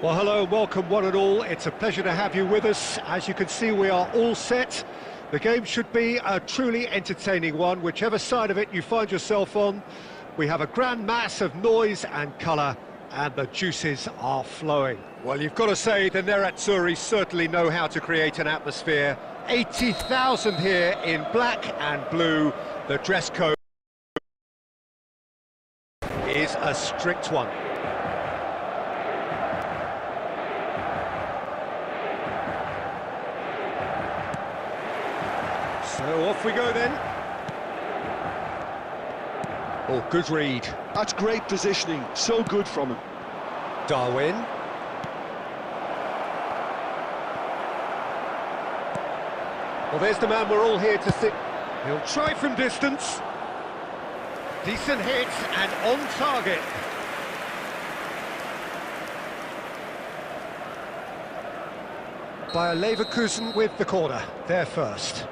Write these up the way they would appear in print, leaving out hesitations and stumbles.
Well, hello, welcome one and all. It's a pleasure to have you with us. As you can see, we are all set. The game should be a truly entertaining one, whichever side of it you find yourself on. We have a grand mass of noise and colour, and the juices are flowing. Well, you've got to say, the Nerazzurri certainly know how to create an atmosphere. 80,000 here in black and blue. The dress code is a strict one. So off we go then. Oh, good read. That's great positioning, so good from him. Darwin. Well, there's the man we're all here to see. He'll try from distance. Decent hit and on target. Bayer Leverkusen with the corner, there first.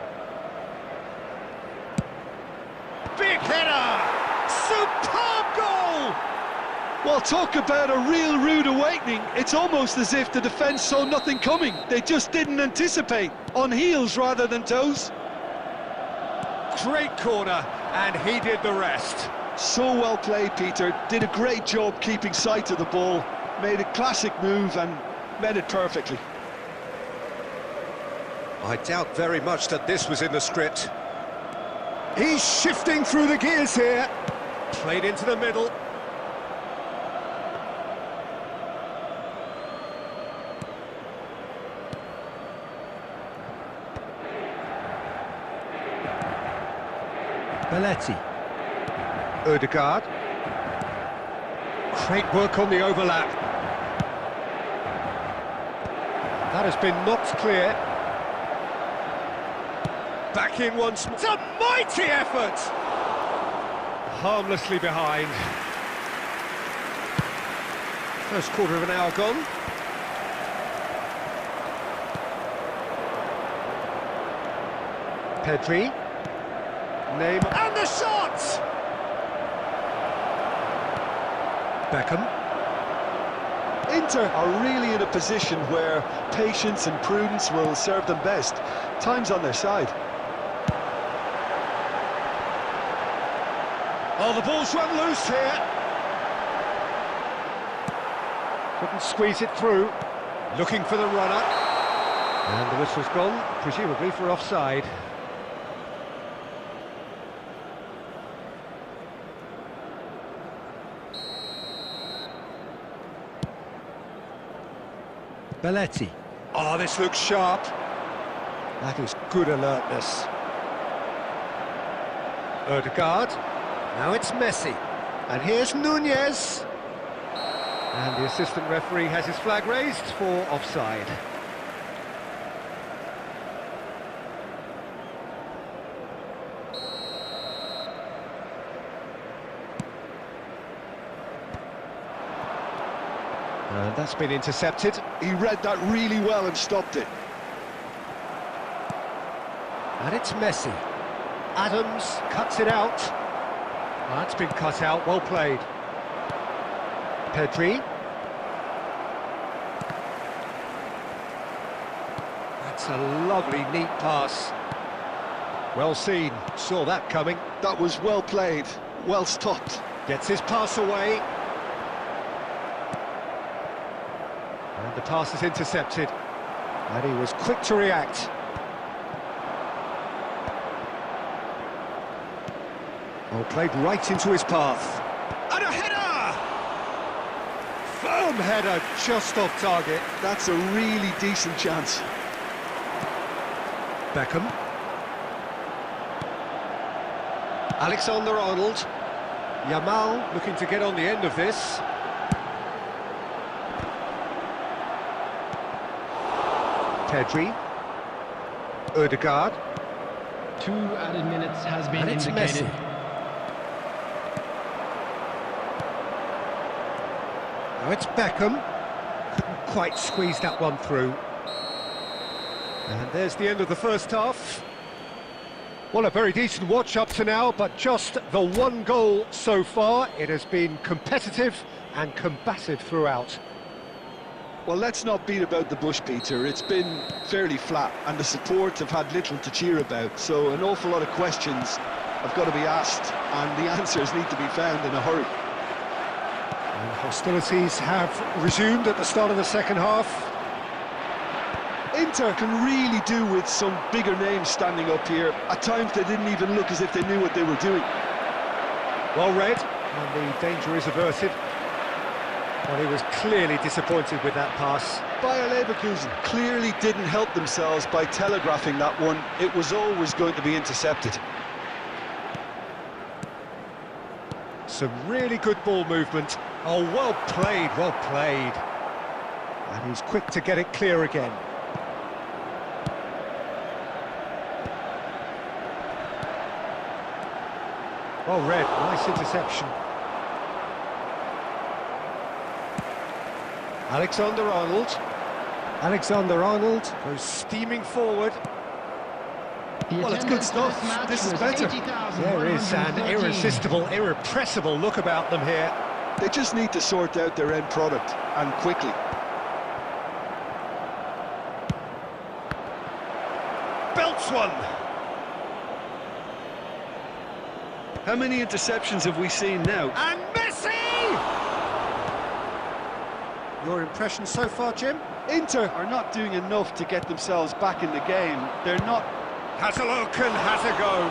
Big header! Superb goal! Well, talk about a real rude awakening. It's almost as if the defence saw nothing coming. They just didn't anticipate. On heels rather than toes. Great corner, and he did the rest. So well played, Peter. Did a great job keeping sight of the ball. Made a classic move and met it perfectly. I doubt very much that this was in the script. He's shifting through the gears here. Played into the middle. Belletti. Odegaard. Great work on the overlap. That has been knocked clear. Back in once more. It's a mighty effort! harmlessly behind. First quarter of an hour gone. Pedri. Neymar. And the shot! Beckham. Inter are really in a position where patience and prudence will serve them best. Time's on their side. Oh, the ball's run loose here. Couldn't squeeze it through. Looking for the runner. And the whistle's gone, presumably for offside. Belletti. Oh, this looks sharp. That is good alertness. Odegaard. Now it's Messi. And here's Nunez. And the assistant referee has his flag raised for offside. And that's been intercepted. He read that really well and stopped it. And it's Messi. Adams cuts it out. That's been cut out, well played. Pedri. That's a lovely, neat pass. Well seen, saw that coming. That was well played, well stopped. Gets his pass away. And the pass is intercepted. And he was quick to react. Oh, played right into his path. And a header! Firm header, just off target. That's a really decent chance. Beckham. Alexander-Arnold. Yamal looking to get on the end of this. Pedri. Odegaard. 2 added minutes has been And it's indicated. Messi. Now it's Beckham. Couldn't quite squeeze that one through. And there's the end of the first half. Well, a very decent watch up to now, but just the one goal so far. It has been competitive and combative throughout. Well, let's not beat about the bush, Peter. It's been fairly flat, and the support have had little to cheer about. So an awful lot of questions have got to be asked, and the answers need to be found in a hurry. And hostilities have resumed at the start of the second half. Inter can really do with some bigger names standing up here. At times they didn't even look as if they knew what they were doing. Well read, and the danger is averted. Well, he was clearly disappointed with that pass. Bayer Leverkusen clearly didn't help themselves by telegraphing that one. It was always going to be intercepted. Some really good ball movement. Oh, well played, well played. And he's quick to get it clear again. Well read, nice interception. Alexander-Arnold. Alexander-Arnold goes steaming forward. Well, it's good stuff. This is better. There is an irresistible, irrepressible look about them here. They just need to sort out their end product, and quickly. Belts one. How many interceptions have we seen now? And Messi! Your impression so far, Jim? Inter are not doing enough to get themselves back in the game. They're not... Has a look and has a go.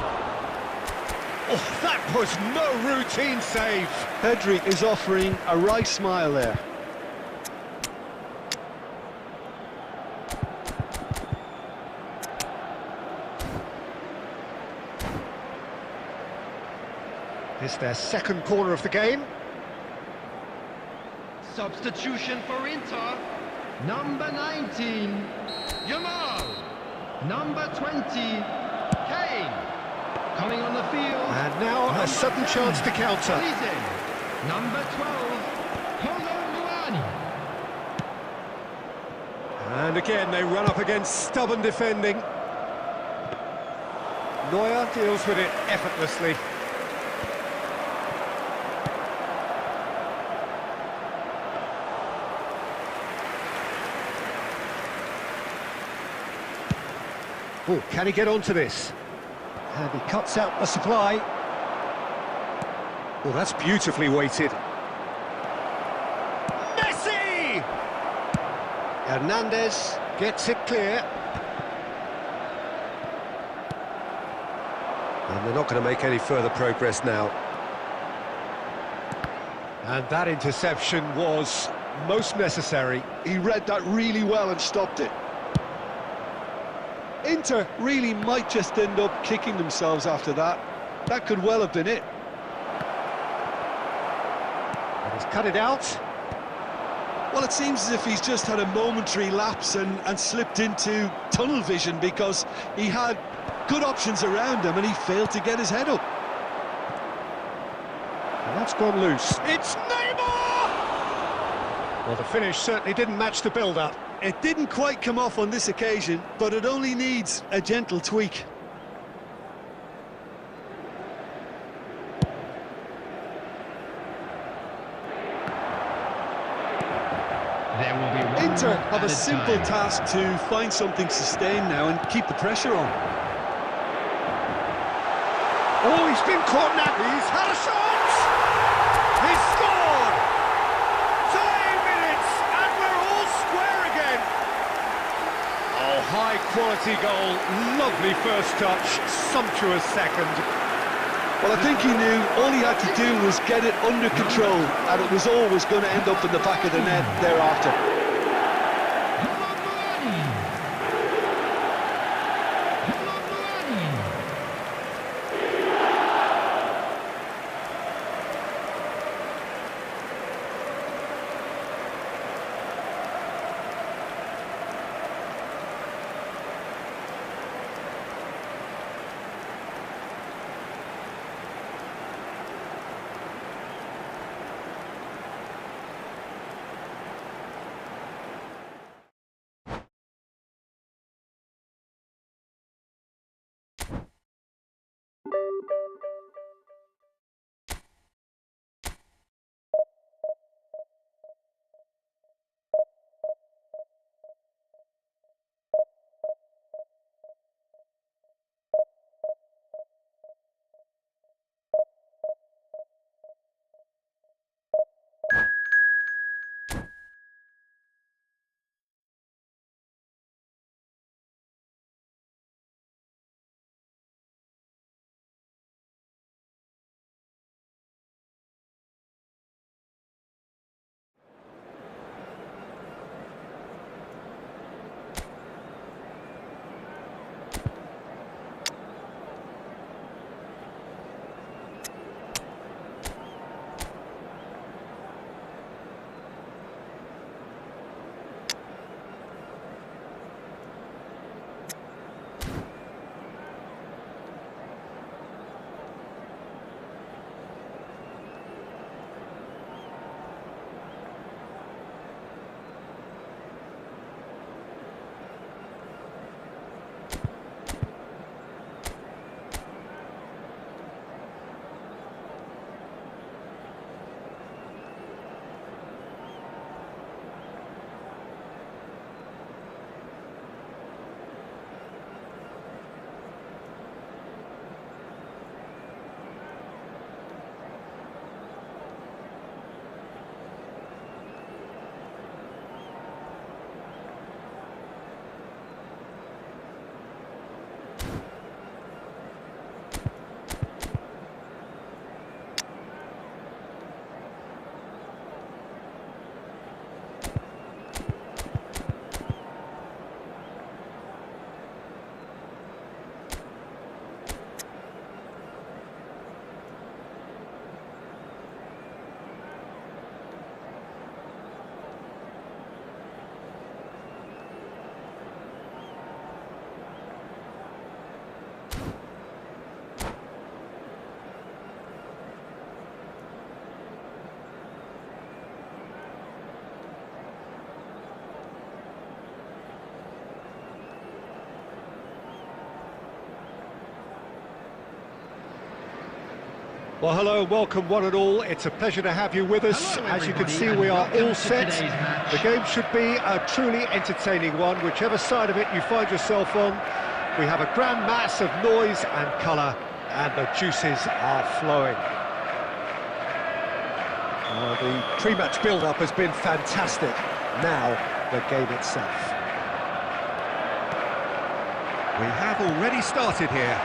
Oh, that was no routine save. Pedri is offering a right smile there. It's their second corner of the game. Substitution for Inter. Number 19, Yamal. Number 20, Kane. Coming on the field. And now a sudden chance to counter. Number 12, And again, they run up against stubborn defending. Neuer deals with it effortlessly. Oh, can he get onto this? And he cuts out the supply. Oh, that's beautifully weighted. Messi! Hernandez gets it clear. And they're not going to make any further progress now. And that interception was most necessary. He read that really well and stopped it. Inter really might just end up kicking themselves after that. That could well have been it. And he's cut it out. Well, it seems as if he's just had a momentary lapse and slipped into tunnel vision, because he had good options around him and he failed to get his head up. And that's gone loose. It's Neymar! Well, the finish certainly didn't match the build-up. It didn't quite come off on this occasion, but it only needs a gentle tweak. There will be one Inter have a at simple time. task to find something sustained now and keep the pressure on. Oh, he's been caught now. He's had a shot! He's scored! Time minutes, and we're all square again. Oh, high-quality goal. Lovely first touch. Sumptuous second. Well, I think he knew all he had to do was get it under control, and it was always going to end up in the back of the net thereafter. Well, hello, welcome one and all. It's a pleasure to have you with us. Hello, as you can everybody, see, and we are welcome all to set. today's match. The game should be a truly entertaining one, whichever side of it you find yourself on. We have a grand mass of noise and colour, and the juices are flowing. The pre-match build-up has been fantastic. Now, the game itself. We have already started here.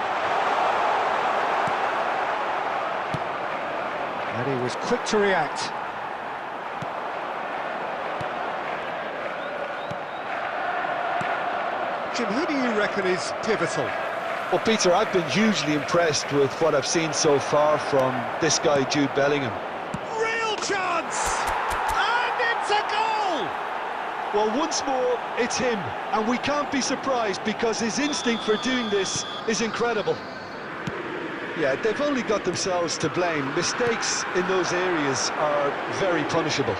And he was quick to react. Jim, who do you reckon is pivotal? Well, Peter, I've been hugely impressed with what I've seen so far from this guy, Jude Bellingham. Real chance! And it's a goal! Well, once more, it's him, and we can't be surprised because his instinct for doing this is incredible. Yeah, they've only got themselves to blame. Mistakes in those areas are very punishable.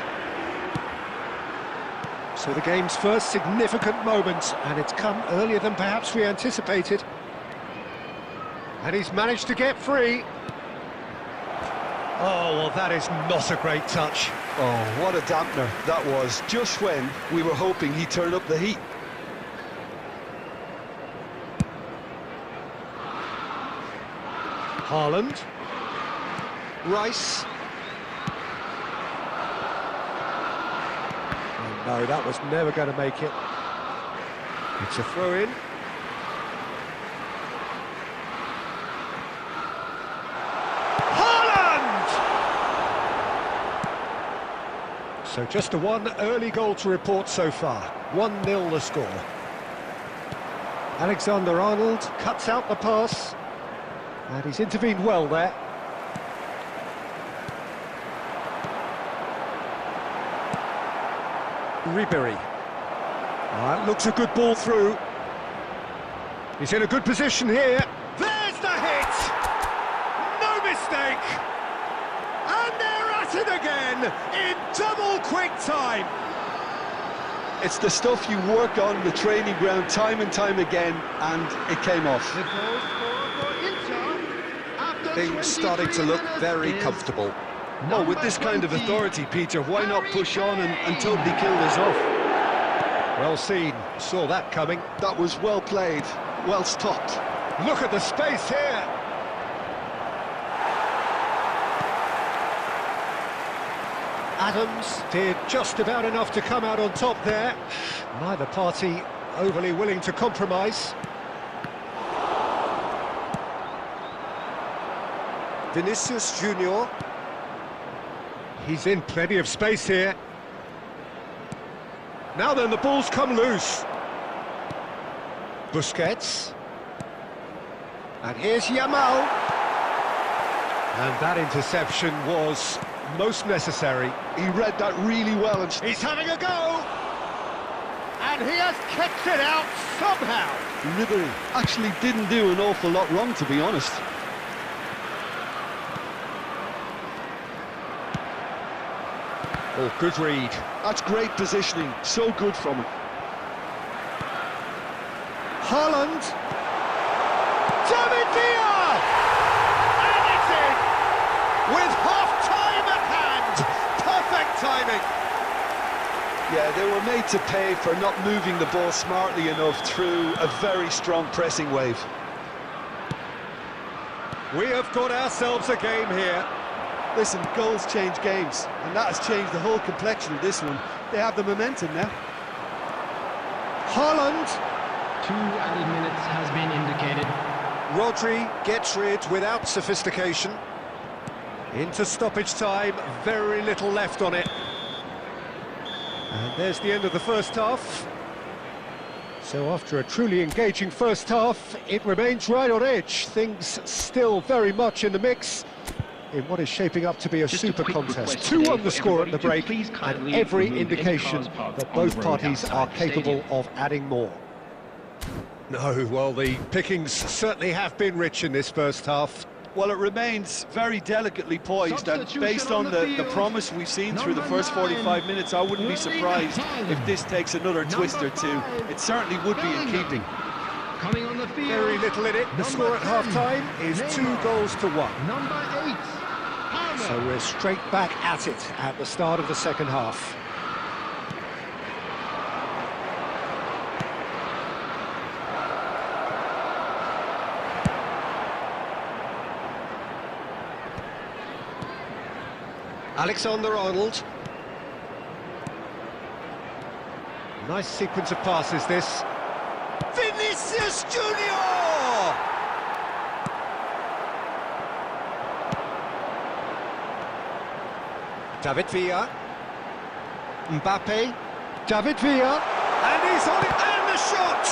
So the game's first significant moment, and it's come earlier than perhaps we anticipated. And he's managed to get free. Oh, well, that is not a great touch. Oh, what a dampener that was, just when we were hoping he'd turn up the heat. Haaland. Rice. Oh, no, that was never going to make it. It's a throw-in. Haaland! So just a one early goal to report so far. 1-0 the score. Alexander-Arnold cuts out the pass. And he's intervened well there. Ribery. That looks a good ball through. He's in a good position here. There's the hit! No mistake! And they're at it again in double quick time. It's the stuff you work on the training ground time and time again, and it came off. The goal scorer for Inter after Things starting to 23 look minutes very is comfortable. Oh, with this kind of authority, Peter, why not push on and totally kill this off? Well seen, saw that coming. That was well played, well stopped. Look at the space here. Adams did just about enough to come out on top there. Neither party overly willing to compromise. Vinicius Junior. He's in plenty of space here. Now then, the ball's come loose. Busquets. And here's Yamal. And that interception was most necessary. He read that really well. And He's having a go. And he has kept it out somehow. Ribery actually didn't do an awful lot wrong, to be honest. Oh, good read. That's great positioning, so good from him. Haaland. David Villa! And it's in! With half-time at hand! Perfect timing! Yeah, they were made to pay for not moving the ball smartly enough through a very strong pressing wave. We have got ourselves a game here. Listen, goals change games, and that has changed the whole complexion of this one. They have the momentum now. Haaland. 2 added minutes has been indicated. Rodri gets rid without sophistication. Into stoppage time, very little left on it. And there's the end of the first half. So after a truly engaging first half, it remains right on edge. Things still very much in the mix in what is shaping up to be a Just a super quick contest. request 2-1 today the for score at the everybody break, to please and kindly every remove any indication cars parked that on both the road parties outside are the capable stadium. of adding more. No, well, the pickings certainly have been rich in this first half. Well, it remains very delicately poised, and Substitution based on on the the field. promise we've seen through the first Number 45 minutes, I wouldn't be surprised if this takes another twist or two. 5, It certainly would be in Bellingham. keeping. Coming on the field. Very little in it. The Number score at 10, half-time is 2 Neymar. goals to 1. Number 8. So we're straight back at it at the start of the second half. Alexander-Arnold. Nice sequence of passes, this. Vinicius Junior! David Villa. Mbappe. David Villa. And he's on it, and the shot!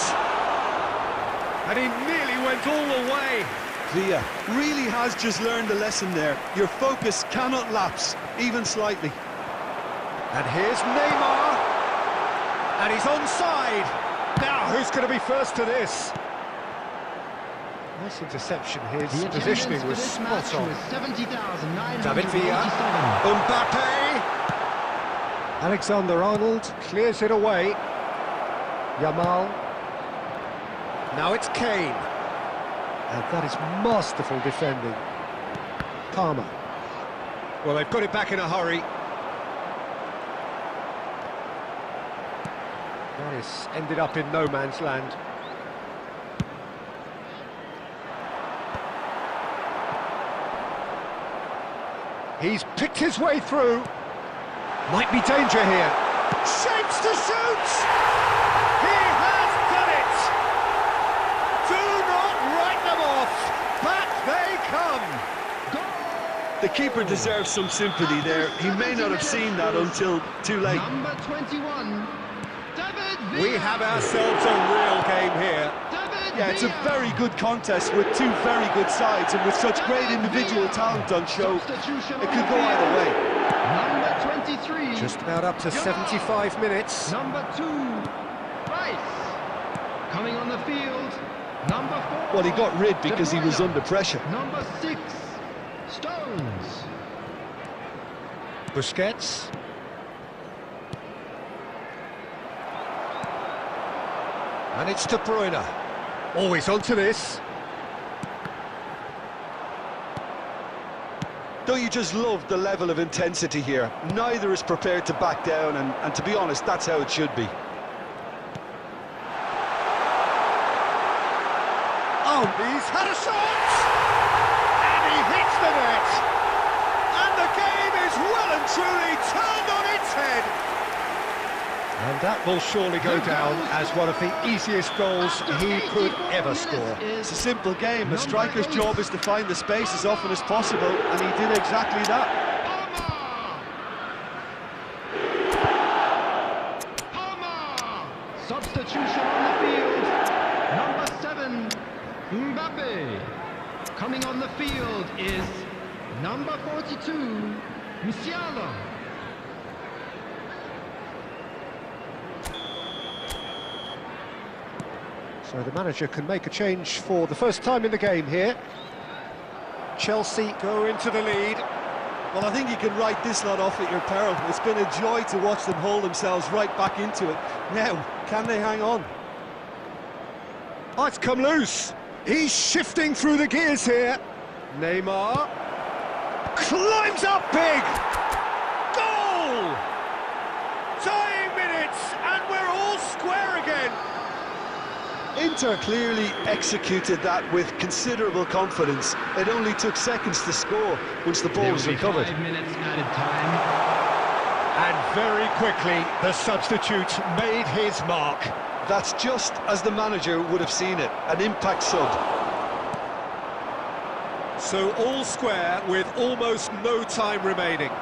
And he nearly went all the way. Villa really has just learned a lesson there. Your focus cannot lapse, even slightly. And here's Neymar. And he's onside. Now, who's going to be first to this? Nice interception. His positioning was spot on. David Villa. Mbappe. Alexander-Arnold clears it away. Yamal. Now it's Kane. And that is masterful defending. Palmer. Well, they've got it back in a hurry. That has ended up in no man's land. He's picked his way through. Might be danger here. Shapes to shoot! He has done it! Do not write them off! Back they come! The keeper deserves some sympathy there. He may not have seen that until too late. Number 21, David Villa. We have ourselves a real game here. Yeah, it's a very good contest with two very good sides, and with such great individual talent on show, it could go either way. Number 23. Just about up to 75 minutes. Number 2, Rice. Coming on the field, number 4. Well, he got rid because he was under pressure. Number 6, Stones. Busquets. And it's De Bruyne. Always onto this. Don't you just love the level of intensity here? Neither is prepared to back down, and to be honest, that's how it should be. Oh, he's had a shot! And he hits the net! And the game is well and truly turned on its head! And that will surely go down as one of the easiest goals he could ever score. It's a simple game. A striker's job is to find the space as often as possible, and he did exactly that. Substitution on the field. Number 7, Mbappe. Coming on the field is number 42, Musiala. So the manager can make a change for the first time in the game here. Chelsea go into the lead. Well, I think you can write this lot off at your peril. It's been a joy to watch them hold themselves right back into it. Now, can they hang on? Oh, it's come loose. He's shifting through the gears here. Neymar climbs up big. Goal! Tying minutes, and we're all square again. Inter clearly executed that with considerable confidence. It only took seconds to score once the ball was recovered. 5 minutes added time. And very quickly, the substitute made his mark. That's just as the manager would have seen it, an impact sub. So all square with almost no time remaining.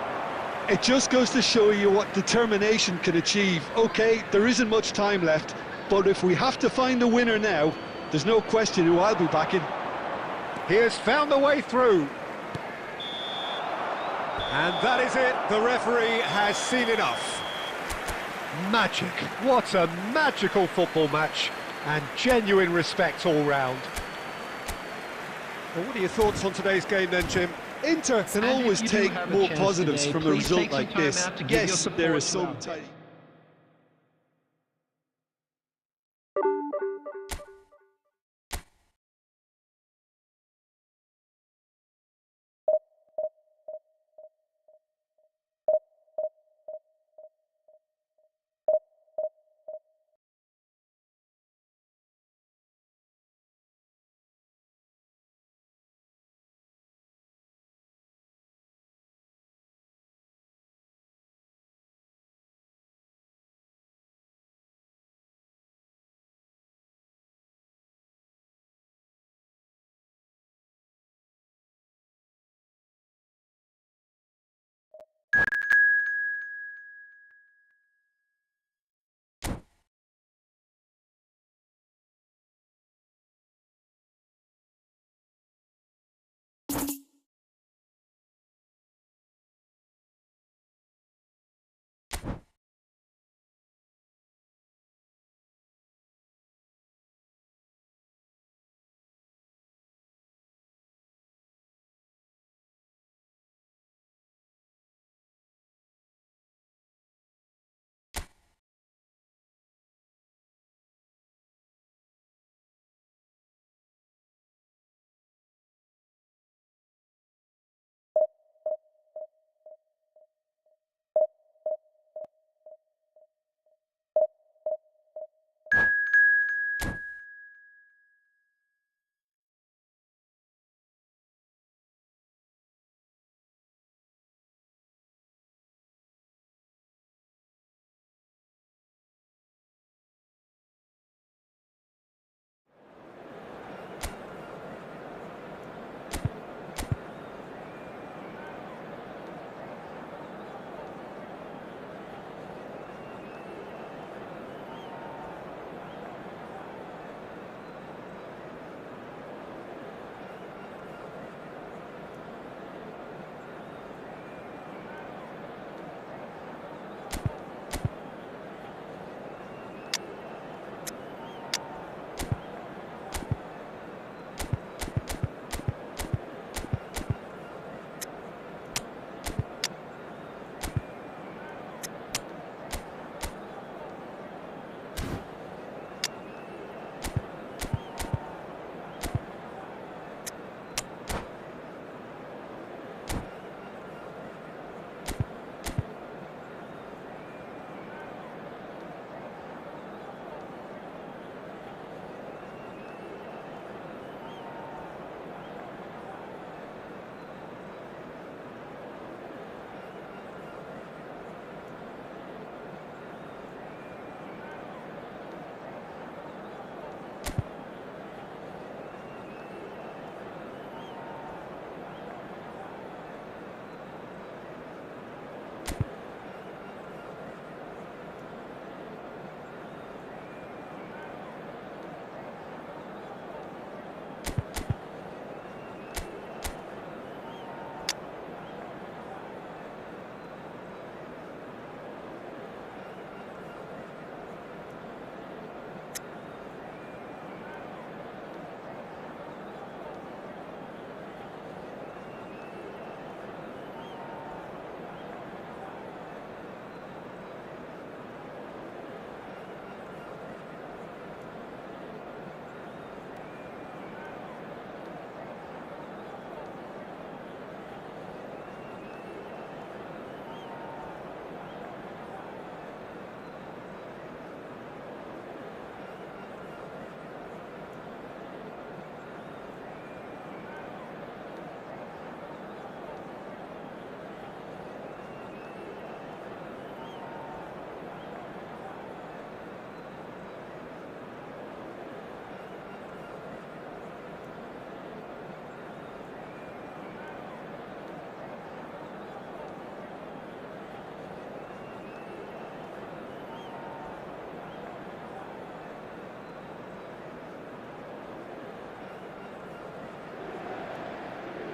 It just goes to show you what determination can achieve. Okay, there isn't much time left, but if we have to find the winner now, there's no question who I'll be backing. He has found the way through. And that is it. The referee has seen enough. Magic. What a magical football match. And genuine respect all round. Well, what are your thoughts on today's game then, Jim? Inter can And if always you do take have a more chance positives today, from a please result take some like time this. out to give your Yes, there is support some... to our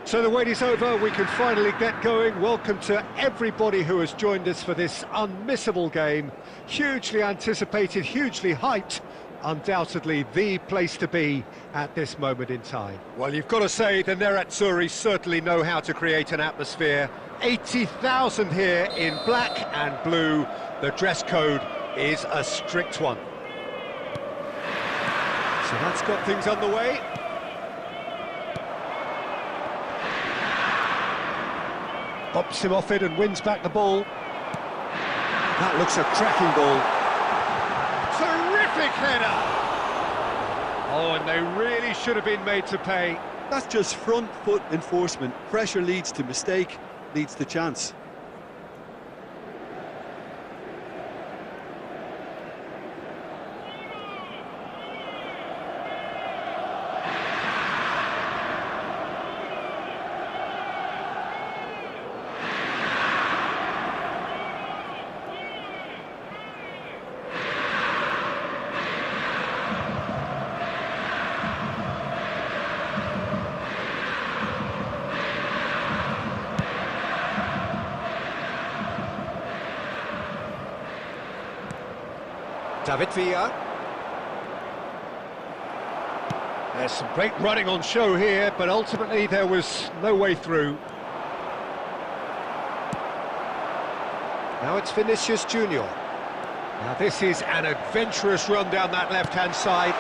So the wait is over, we can finally get going. Welcome to everybody who has joined us for this unmissable game. Hugely anticipated, hugely hyped. Undoubtedly the place to be at this moment in time. Well, you've got to say the Nerazzurri certainly know how to create an atmosphere. 80,000 here in black and blue. The dress code is a strict one. So that's got things underway. Bops him off it and wins back the ball. That looks a cracking ball. Terrific header! Oh, and they really should have been made to pay. That's just front foot enforcement. Pressure leads to mistake, leads to chance. David Villa. There's some great running on show here, but ultimately there was no way through. Now it's Vinicius Junior. Now this is an adventurous run down that left-hand side.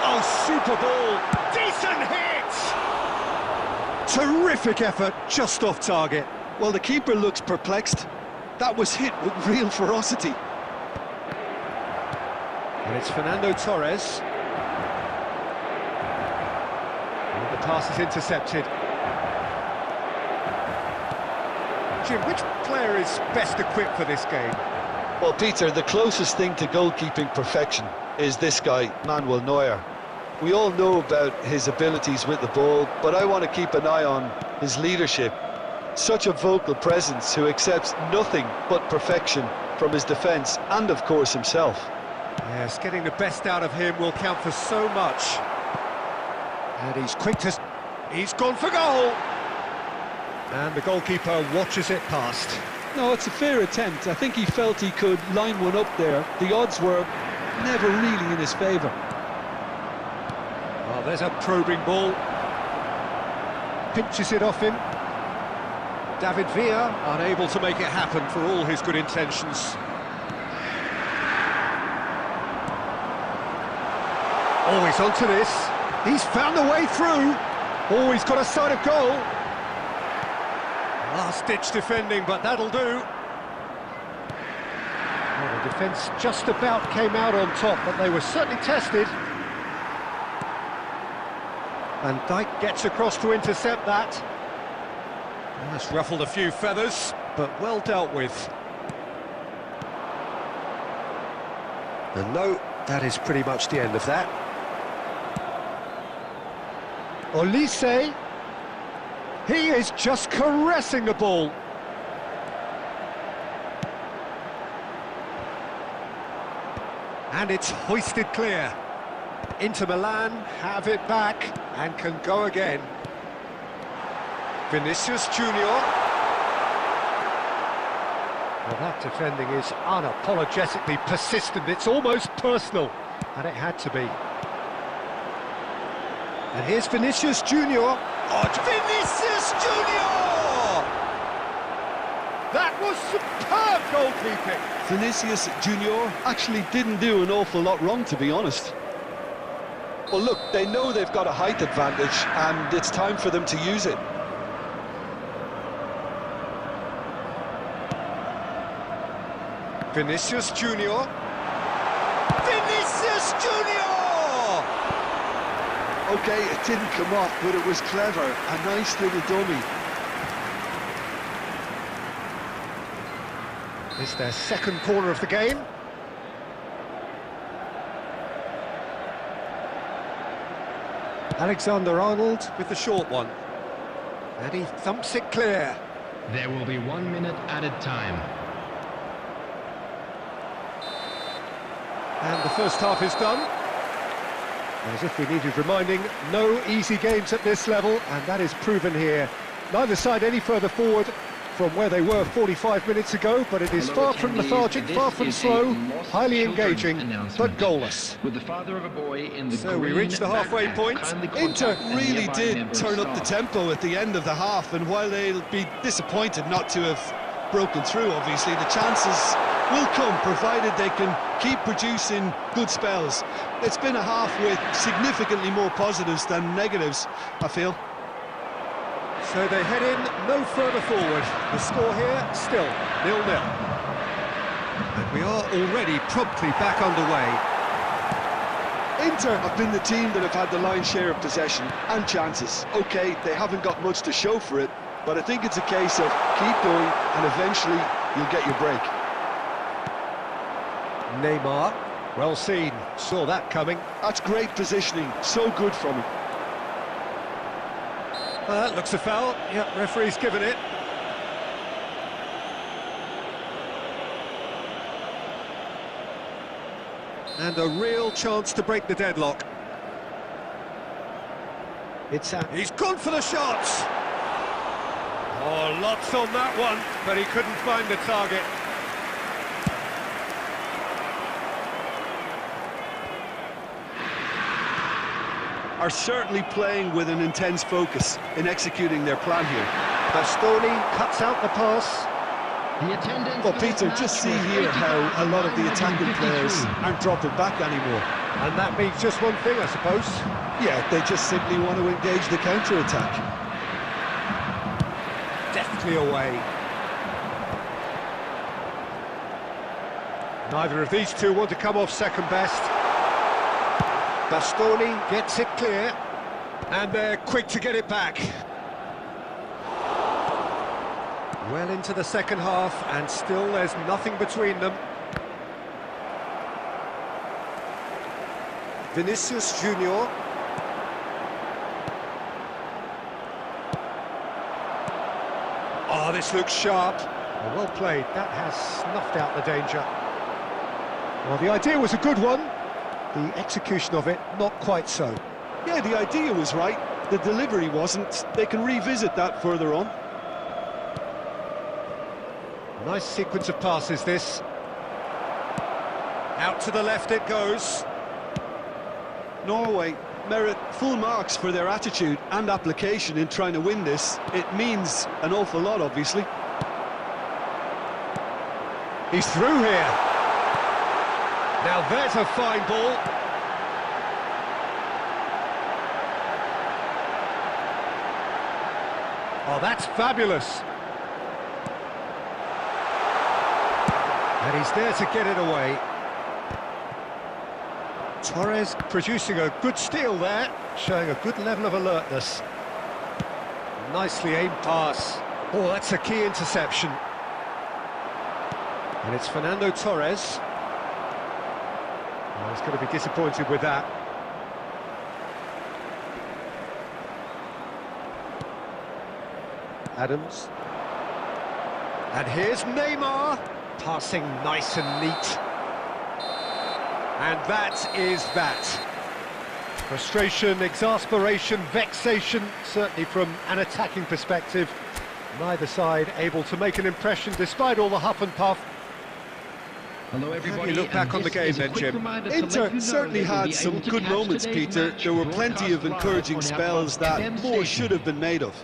Oh, super ball! Decent hit! Terrific effort, just off target. Well, the keeper looks perplexed. That was hit with real ferocity. And it's Fernando Torres. And the pass is intercepted. Jim, which player is best equipped for this game? Well, Peter, the closest thing to goalkeeping perfection is this guy, Manuel Neuer. We all know about his abilities with the ball, but I want to keep an eye on his leadership. Such a vocal presence who accepts nothing but perfection from his defence and, of course, himself. Yes, getting the best out of him will count for so much. And he's quick to... He's gone for goal! And the goalkeeper watches it past. No, it's a fair attempt. I think he felt he could line one up there. The odds were never really in his favour. Oh, there's a probing ball. Pinches it off him. David Villa unable to make it happen for all his good intentions. Oh, he's onto this. He's found a way through. Oh, he's got a sight of goal. Last-ditch defending, but that'll do. Well, the defence just about came out on top, but they were certainly tested. Van Dijk gets across to intercept that. Well, that's ruffled a few feathers, but well dealt with. And no, that is pretty much the end of that. Olise, he is just caressing the ball. And it's hoisted clear. Inter Milan have it back and can go again. Vinicius Junior. Well, that defending is unapologetically persistent. It's almost personal, and it had to be. And here's Vinicius Junior. Oh, Vinicius Junior! That was superb goalkeeping. Vinicius Junior actually didn't do an awful lot wrong, to be honest. Well, look, they know they've got a height advantage, and it's time for them to use it. Vinicius Junior. Vinicius Junior! Okay, it didn't come off, but it was clever. A nice little dummy. It's their second corner of the game. Alexander-Arnold with the short one. And he thumps it clear. There will be 1 minute added time. And the first half is done. As if we needed reminding, no easy games at this level, and that is proven here Neither side any further forward from where they were 45 minutes ago, but it is far from lethargic, far from slow, highly engaging, but goalless. With the father of a boy in the So we reached the halfway point. Inter really did turn up the tempo at the end of the half, and while they'll be disappointed not to have broken through, obviously, the chances will come, provided they can keep producing good spells. It's been a half with significantly more positives than negatives, I feel. So they head in no further forward. The score here still 0-0. And we are already promptly back underway. Inter have been the team that have had the lion's share of possession and chances. OK, they haven't got much to show for it, but I think it's a case of keep going and eventually you'll get your break. Neymar, well seen, saw that coming. That's great positioning, so good from him. Looks a foul. Yep, referee's given it. And a real chance to break the deadlock. He's gone for the shots. Oh, lots on that one, but he couldn't find the target. Are certainly playing with an intense focus in executing their plan here. Bastoni cuts out the pass. The attendance. Well, Peter, just see here how a lot of the attacking players aren't dropping back anymore. And that means just one thing, I suppose. Yeah, they just simply want to engage the counter-attack. Deftly away. Neither of these two want to come off second best. Bastoni gets it clear, and they're quick to get it back. Well into the second half, and still there's nothing between them. Vinicius Junior. Oh, this looks sharp. Well played, that has snuffed out the danger. Well, the idea was a good one. The execution of it, not quite so. Yeah, the idea was right, the delivery wasn't. They can revisit that further on. Nice sequence of passes, this. Out to the left it goes. Norway merit full marks for their attitude and application in trying to win this. It means an awful lot, obviously. He's through here. Now there's a fine ball. Oh, that's fabulous. And he's there to get it away. Torres producing a good steal there, showing a good level of alertness. Nicely aimed pass. Oh, that's a key interception. And it's Fernando Torres. Oh, he's going to be disappointed with that. Adams. And here's Neymar. Passing nice and neat. And that is that. Frustration, exasperation, vexation, certainly from an attacking perspective. Neither side able to make an impression despite all the huff and puff. Hello everybody. How do you look back on the game then, Jim? Inter certainly had some good moments, Peter. There were plenty of encouraging spells that more should have been made of.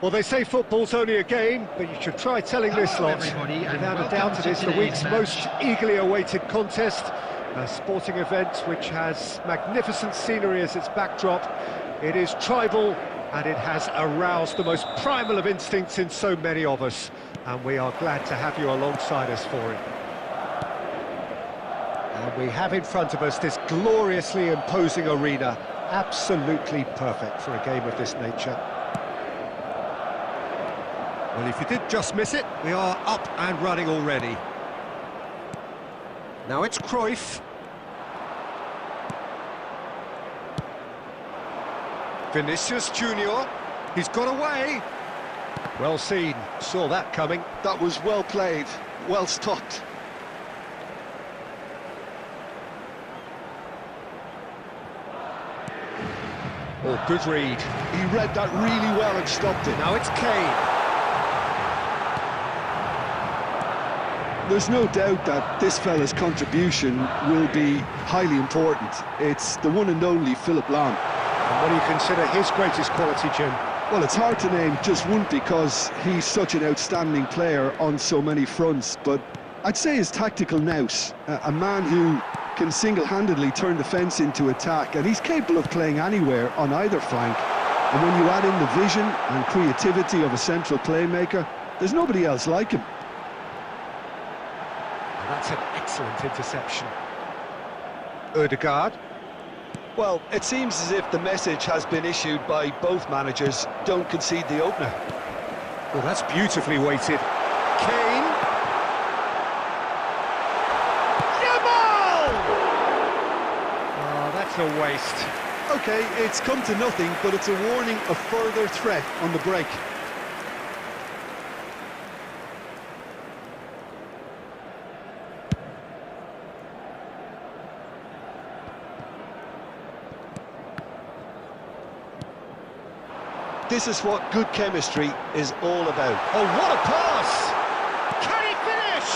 Well, they say football's only a game, but you should try telling this Hello, lot. everybody, and Without a welcome doubt, it to is the today's week's match. most eagerly awaited contest. A sporting event which has magnificent scenery as its backdrop. It is tribal, and it has aroused the most primal of instincts in so many of us. And we are glad to have you alongside us for it. And we have in front of us this gloriously imposing arena. Absolutely perfect for a game of this nature. Well, if you did just miss it, we are up and running already. Now it's Cruyff. Vinicius Junior. He's got away. Well seen. Saw that coming. That was well played, well stopped. Oh, good read. He read that really well and stopped it. Now it's Kane. There's no doubt that this fella's contribution will be highly important. It's the one and only Philipp Lahm. And what do you consider his greatest quality, Jim? Well, it's hard to name just one because he's such an outstanding player on so many fronts, but I'd say his tactical nous, a man who can single-handedly turn defence into attack, and he's capable of playing anywhere on either flank. And when you add in the vision and creativity of a central playmaker, there's nobody else like him. That's an excellent interception. Ødegaard. Well, it seems as if the message has been issued by both managers: don't concede the opener. Well, that's beautifully weighted. Kane. Jamal! Oh, that's a waste. OK, it's come to nothing, but it's a warning of further threat on the break. This is what good chemistry is all about. Oh, what a pass! Can he finish?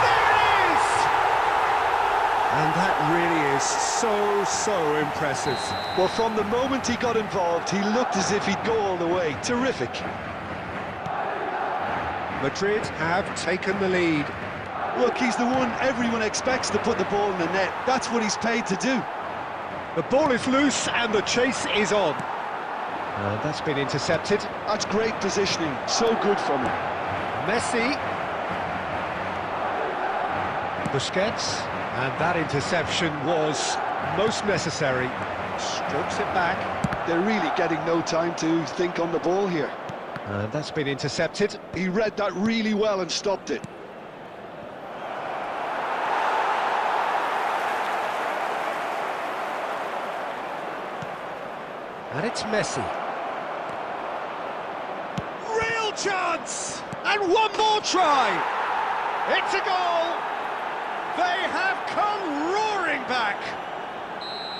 There it is! And that really is so impressive. Well, from the moment he got involved, he looked as if he'd go all the way. Terrific. Madrid have taken the lead. Look, he's the one everyone expects to put the ball in the net. That's what he's paid to do. The ball is loose and the chase is on. That's been intercepted. That's great positioning. So good from him. Messi. Busquets. And that interception was most necessary. Strokes it back. They're really getting no time to think on the ball here. And that's been intercepted. He read that really well and stopped it. And it's Messi. Real chance! And one more try! It's a goal! They have come roaring back!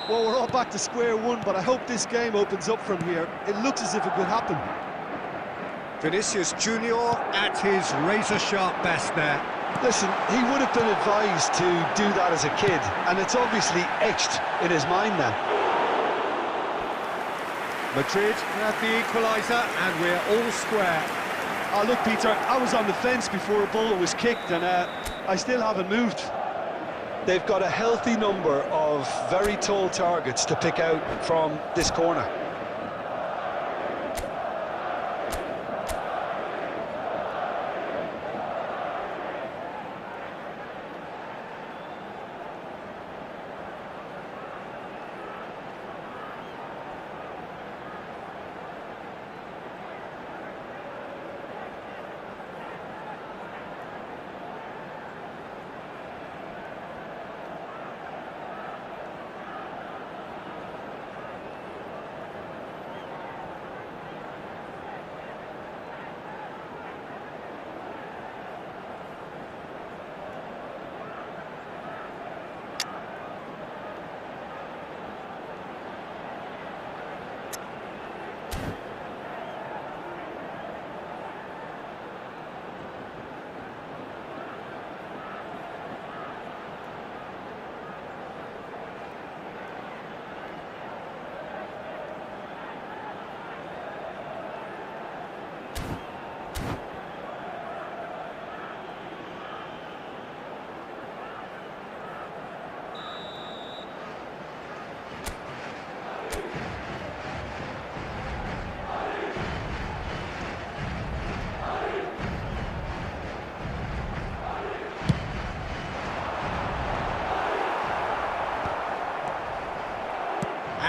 Well, we're all back to square one, but I hope this game opens up from here. It looks as if it could happen. Vinicius Junior at his razor-sharp best there. Listen, he would have been advised to do that as a kid, and it's obviously etched in his mind now. Madrid have the equaliser, and we're all square. Oh, look, Peter, I was on the fence before a ball was kicked, and I still haven't moved. They've got a healthy number of very tall targets to pick out from this corner.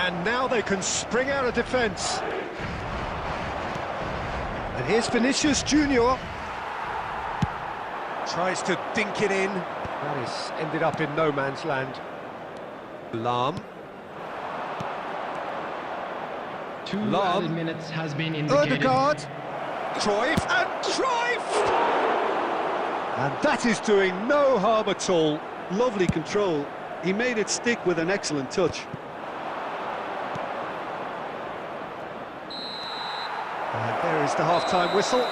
And now they can spring out of defence. And here's Vinicius Junior. Tries to dink it in. That is ended up in no man's land. Lahm. 2 added minutes has been indicated. Odegaard. Cruyff and Cruyff! And that is doing no harm at all. Lovely control. He made it stick with an excellent touch. And there is the half-time whistle.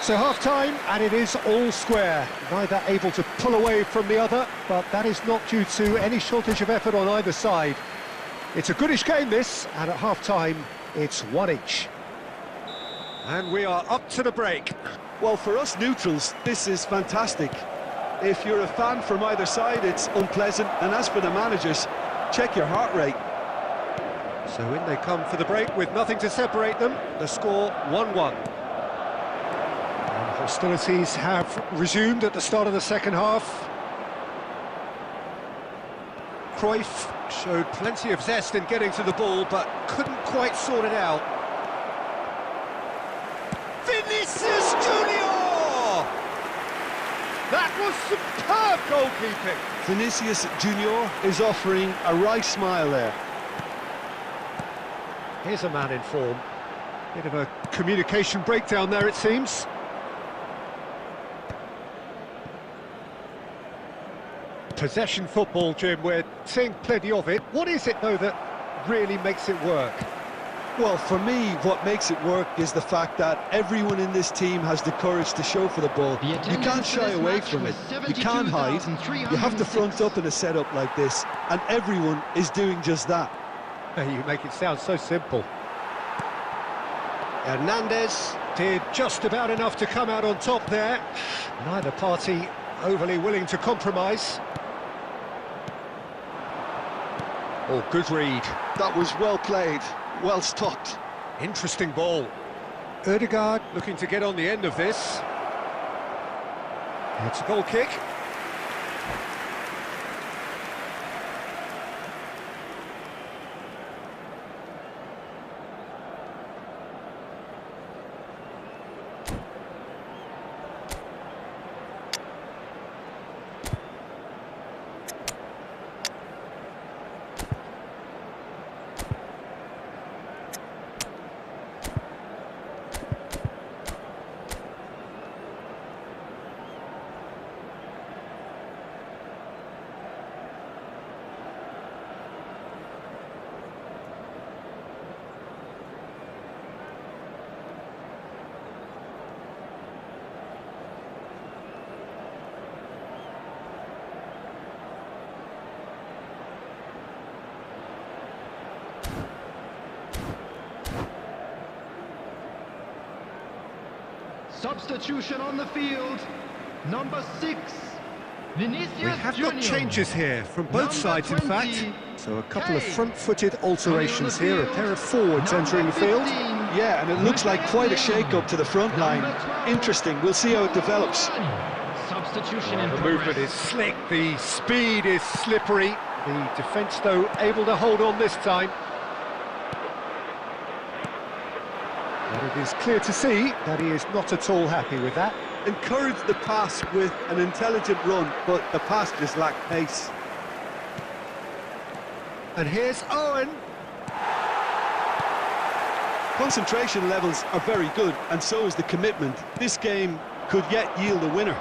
So half-time, and it is all square. Neither able to pull away from the other, but that is not due to any shortage of effort on either side. It's a goodish game, this, and at half-time, it's one each. And we are up to the break. Well, for us neutrals, this is fantastic. If you're a fan from either side, it's unpleasant. And as for the managers, check your heart rate. So in they come for the break with nothing to separate them. The score 1-1. And hostilities have resumed at the start of the second half. Cruyff showed plenty of zest in getting to the ball, but couldn't quite sort it out. Vinicius Junior! That was superb goalkeeping. Vinicius Junior is offering a right smile there. Here's a man in form. Bit of a communication breakdown there, it seems. Possession football, Jim, we're seeing plenty of it. What is it, though, that really makes it work? Well, for me, what makes it work is the fact that everyone in this team has the courage to show for the ball. You can't shy away from it. You can't hide. You have to front up in a setup like this, and everyone is doing just that. You make it sound so simple. Hernandez did just about enough to come out on top there. Neither party overly willing to compromise. Oh, good read. That was well played, well stopped. Interesting ball. Odegaard looking to get on the end of this. It's a goal kick. Substitution on the field, number 6, Vinicius We have Junior. got changes here from both Number sides, in 20, fact. So a couple of Kane. front-footed alterations here, a pair of forwards entering the field. Yeah, and it looks like quite a shake-up to the front line. Interesting, we'll see how it develops. Substitution in The progress. movement is slick, the speed is slippery. The defence, though, able to hold on this time. But it is clear to see that he is not at all happy with that. Encouraged the pass with an intelligent run, but the pass just lacked pace. And here's Owen. Concentration levels are very good, and so is the commitment. This game could yet yield a winner.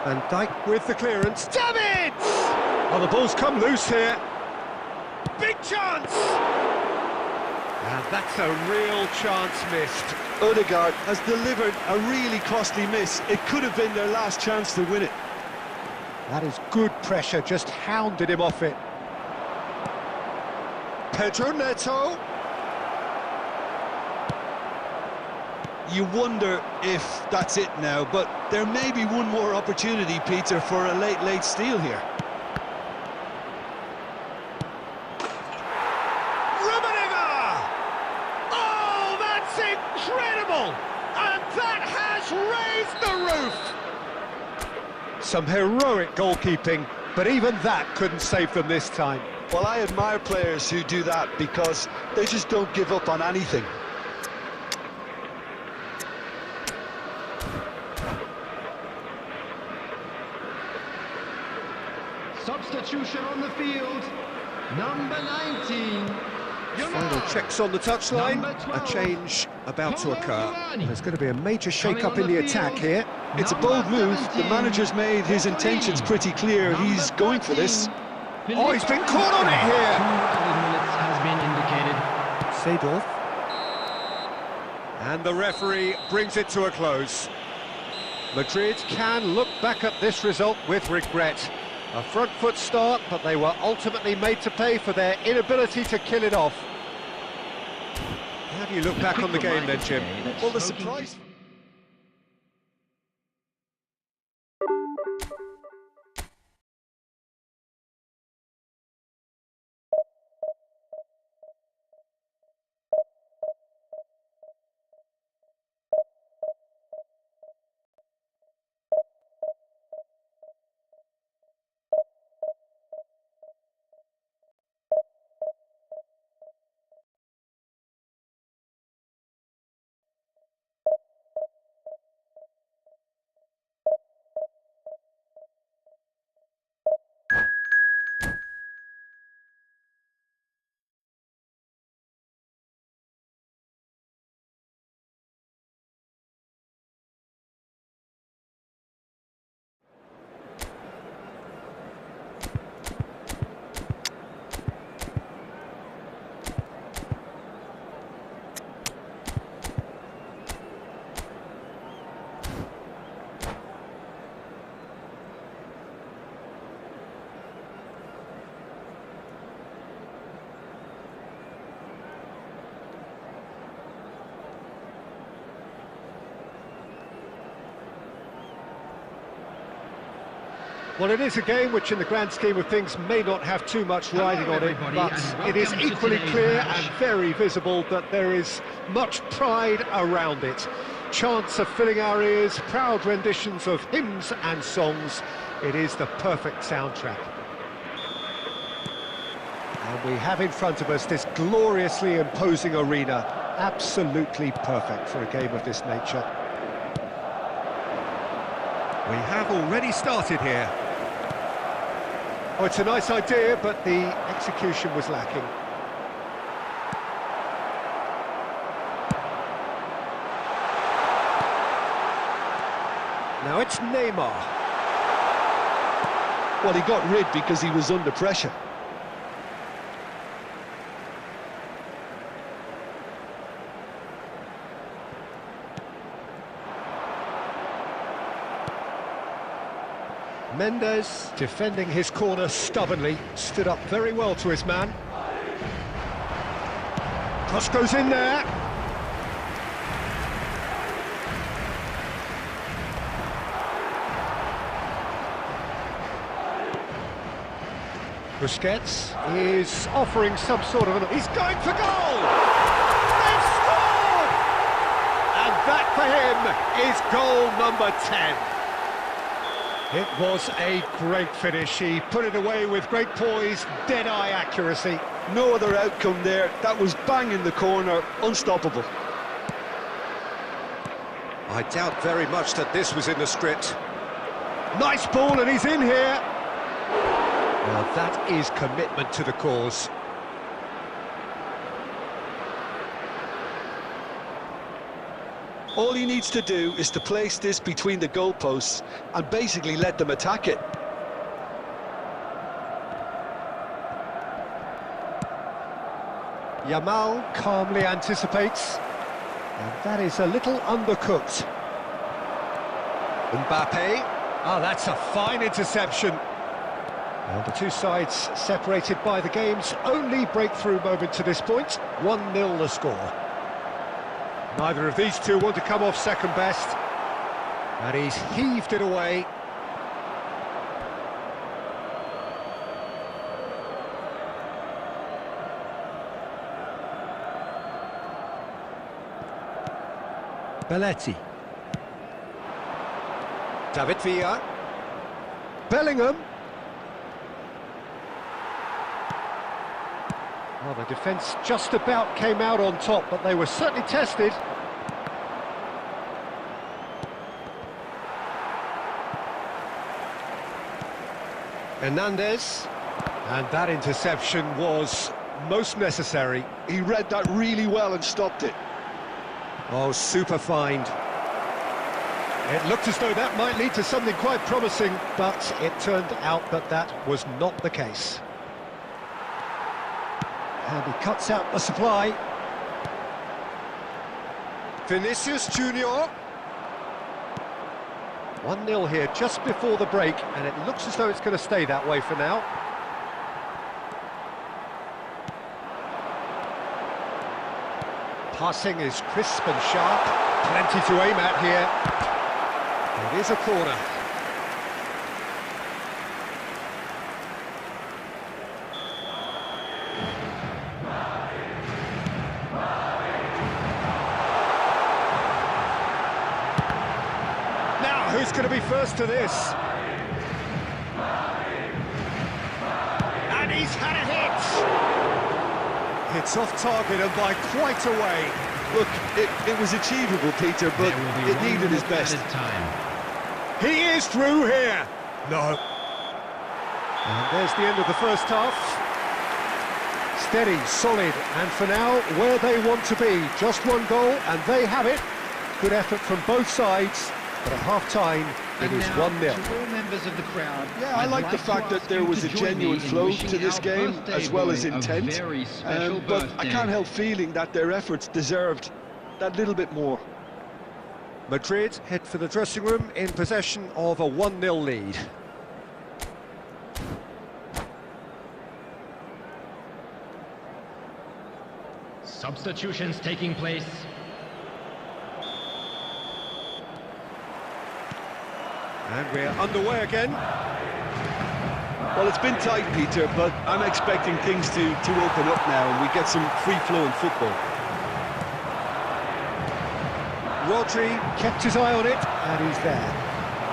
Van Dijk with the clearance. David! Oh, the ball's come loose here. Big chance! And that's a real chance missed. Odegaard has delivered a really costly miss. It could have been their last chance to win it. That is good pressure, just hounded him off it. Pedro Neto. You wonder if that's it now, but there may be one more opportunity, Peter, for a late steal here. Oh, that's incredible! And that has raised the roof! Some heroic goalkeeping, but even that couldn't save them this time. Well, I admire players who do that because they just don't give up on anything. Substitution on the field, number 19. Final checks on the touchline, a change about to occur. There's going to be a major shake-up in the attack here. It's a bold move. The manager's made his intentions pretty clear. He's going for this. Oh, he's been caught on it here! 2 added minutes has been indicated. Seedorf. And the referee brings it to a close. Madrid can look back at this result with regret. A front foot start, but they were ultimately made to pay for their inability to kill it off. How do you look back on the game then, Jim? Well, the surprise... Well, it is a game which, in the grand scheme of things, may not have too much riding on it, but it is equally clear and very visible that there is much pride around it. Chants are filling our ears, proud renditions of hymns and songs. It is the perfect soundtrack. And we have in front of us this gloriously imposing arena, absolutely perfect for a game of this nature. We have already started here. Oh, it's a nice idea, but the execution was lacking. Now it's Neymar. Well, he got rid because he was under pressure. Mendes, defending his corner stubbornly, stood up very well to his man. Cross goes in there. Busquets is offering some sort of he's going for goal! They've scored! And that for him is goal number 10. It was a great finish. He put it away with great poise, dead-eye accuracy. No other outcome there. That was bang in the corner, unstoppable. I doubt very much that this was in the script. Nice ball, and he's in here. Well, that is commitment to the cause. All he needs to do is to place this between the goalposts and basically let them attack it. Yamal calmly anticipates, and that is a little undercooked. Mbappe, that's a fine interception. And the two sides separated by the game's only breakthrough moment to this point, 1-0 the score. Neither of these two want to come off second best, and he's heaved it away. Belletti. David Villa. Bellingham. Well, the defence just about came out on top, but they were certainly tested. Hernandez. And that interception was most necessary. He read that really well and stopped it. Oh, super find. It looked as though that might lead to something quite promising, but it turned out that that was not the case. And he cuts out the supply. Vinicius Junior. 1-0 here just before the break, and it looks as though it's going to stay that way for now. Passing is crisp and sharp. Plenty to aim at here. It is a corner. Now, who's going to be first to this? And he's had a hit! It's off target and by quite a way. Look, it was achievable, Peter, but it needed his best. He is through here. No. And there's the end of the first half. Steady, solid, and for now, where they want to be. Just one goal, and they have it. Good effort from both sides, but at half-time, it is 1-0. To all members of the crowd, Yeah, I like the fact that there was a genuine flow to this game, as well as intent. But I can't help feeling that their efforts deserved that little bit more. Madrid head for the dressing room in possession of a 1-0 lead. Substitutions taking place. And we're underway again. Well, it's been tight, Peter, but I'm expecting things to open up now and we get some free-flowing football. Rodri kept his eye on it, and he's there.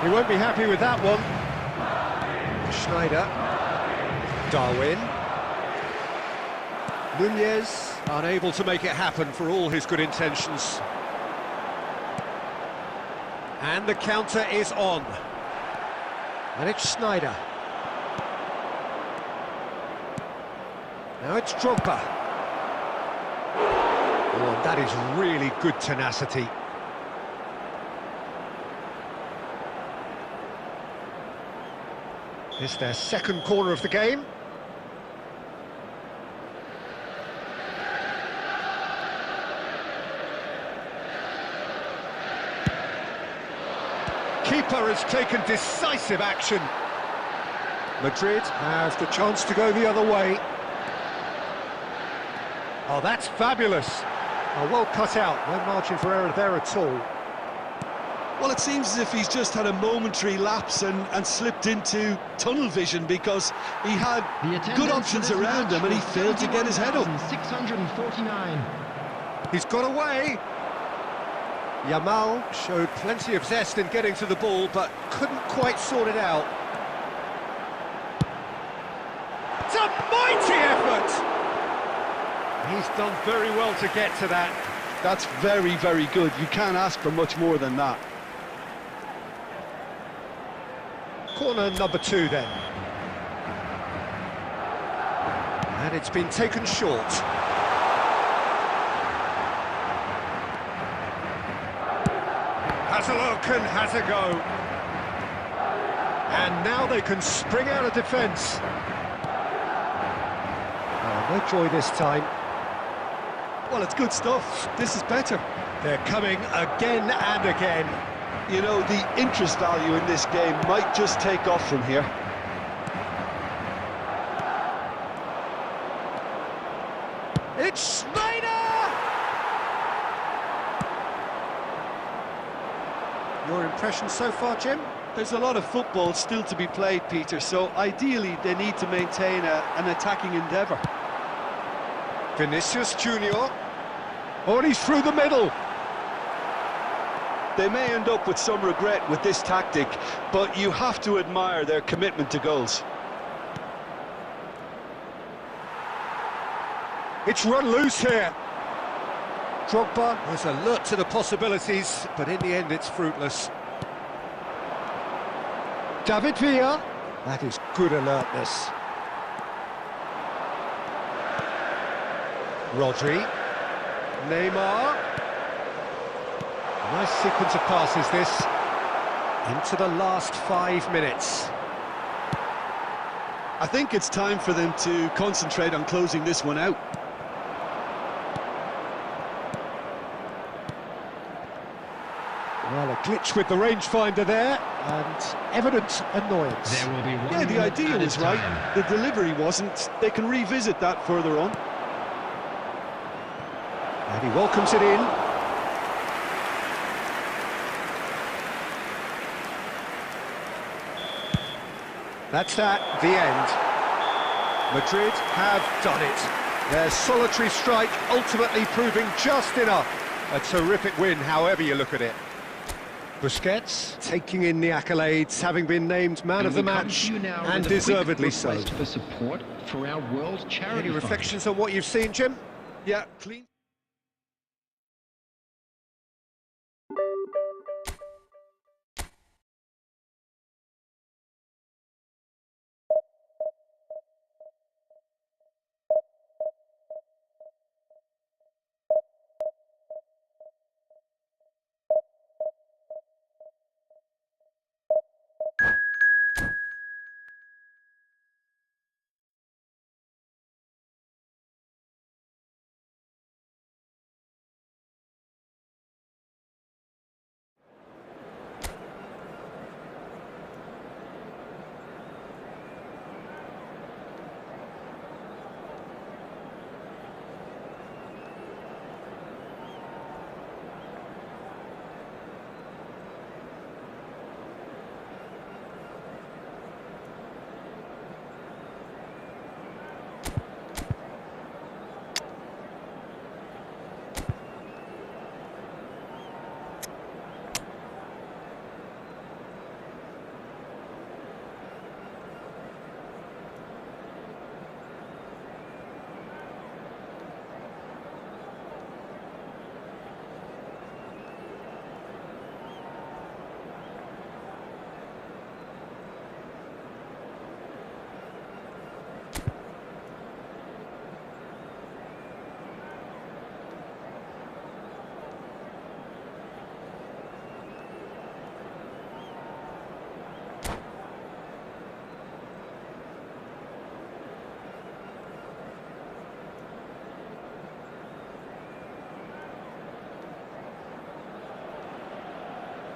He won't be happy with that one. Schneider. Darwin. Nunez, unable to make it happen for all his good intentions. And the counter is on. And it's Schneider. Now it's Drogba. Oh, that is really good tenacity. It's their second corner of the game. Keeper has taken decisive action. Madrid have the chance to go the other way. Oh, that's fabulous. Oh, well cut out, no margin for error there at all. Well, it seems as if he's just had a momentary lapse and slipped into tunnel vision because he had good options around him and he failed to get his head up. 649. He's got away. Yamal showed plenty of zest in getting to the ball, but couldn't quite sort it out. It's a mighty effort! He's done very well to get to that. That's very, very good. You can't ask for much more than that. Corner number 2 then. And it's been taken short. Has a look and has a go. And now they can spring out of defence. Oh, no joy this time. Well, it's good stuff. This is better. They're coming again and again. You know, the interest value in this game might just take off from here. It's Schneider! Your impression so far, Jim? There's a lot of football still to be played, Peter, so ideally they need to maintain an attacking endeavour. Vinicius Junior. Oh, and he's through the middle. They may end up with some regret with this tactic, but you have to admire their commitment to goals. It's run loose here. Drogba was alert to the possibilities, but in the end it's fruitless. David Villa, that is good alertness. Rodri, Neymar. Nice sequence of passes this. Into the last 5 minutes. I think it's time for them to concentrate on closing this one out. Well, a glitch with the rangefinder there, and evident annoyance. There will be one Yeah, the idea was right. The delivery wasn't. They can revisit that further on. And he welcomes it in. That's that, the end. Madrid have done it. Their solitary strike ultimately proving just enough. A terrific win, however you look at it. Busquets taking in the accolades, having been named man of the match, and deservedly so. For support for our World Charity Any reflections on what you've seen, Jim? Yeah, clean.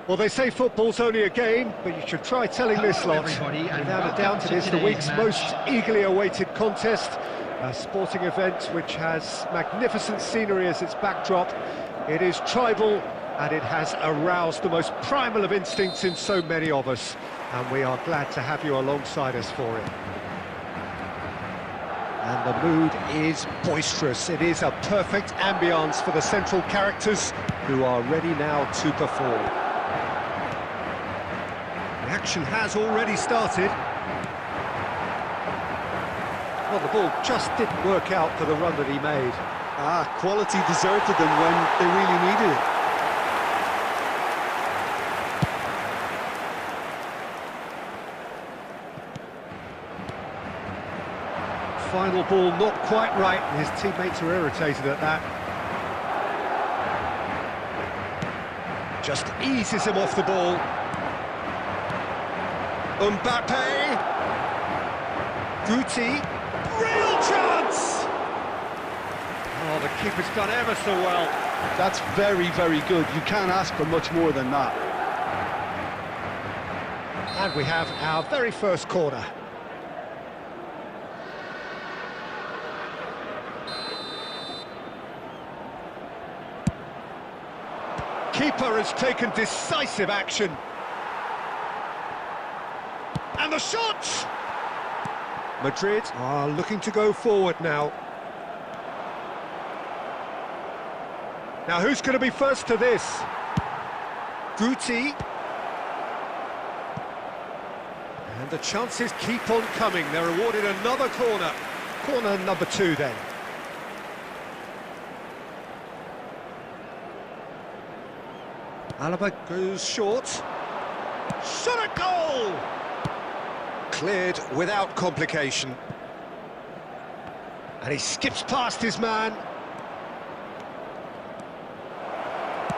Well, they say football's only a game, but you should try telling this lot. Without a doubt, it is the week's most eagerly awaited contest. A sporting event which has magnificent scenery as its backdrop. It is tribal, and it has aroused the most primal of instincts in so many of us. And we are glad to have you alongside us for it. And the mood is boisterous. It is a perfect ambience for the central characters, who are ready now to perform. The action has already started. Well, the ball just didn't work out for the run that he made. Quality deserted them when they really needed it. Final ball not quite right, and his teammates are irritated at that. Just eases him off the ball. Mbappe. Guti. Real chance! Oh, the keeper's done ever so well. That's very, very good. You can't ask for much more than that. And we have our very first corner. Keeper has taken decisive action. And the shot! Madrid are looking to go forward now. Now who's going to be first to this? Guti. And the chances keep on coming. They're awarded another corner. Corner number 2 then. Alaba goes short. Shot at goal! Cleared without complication. And he skips past his man.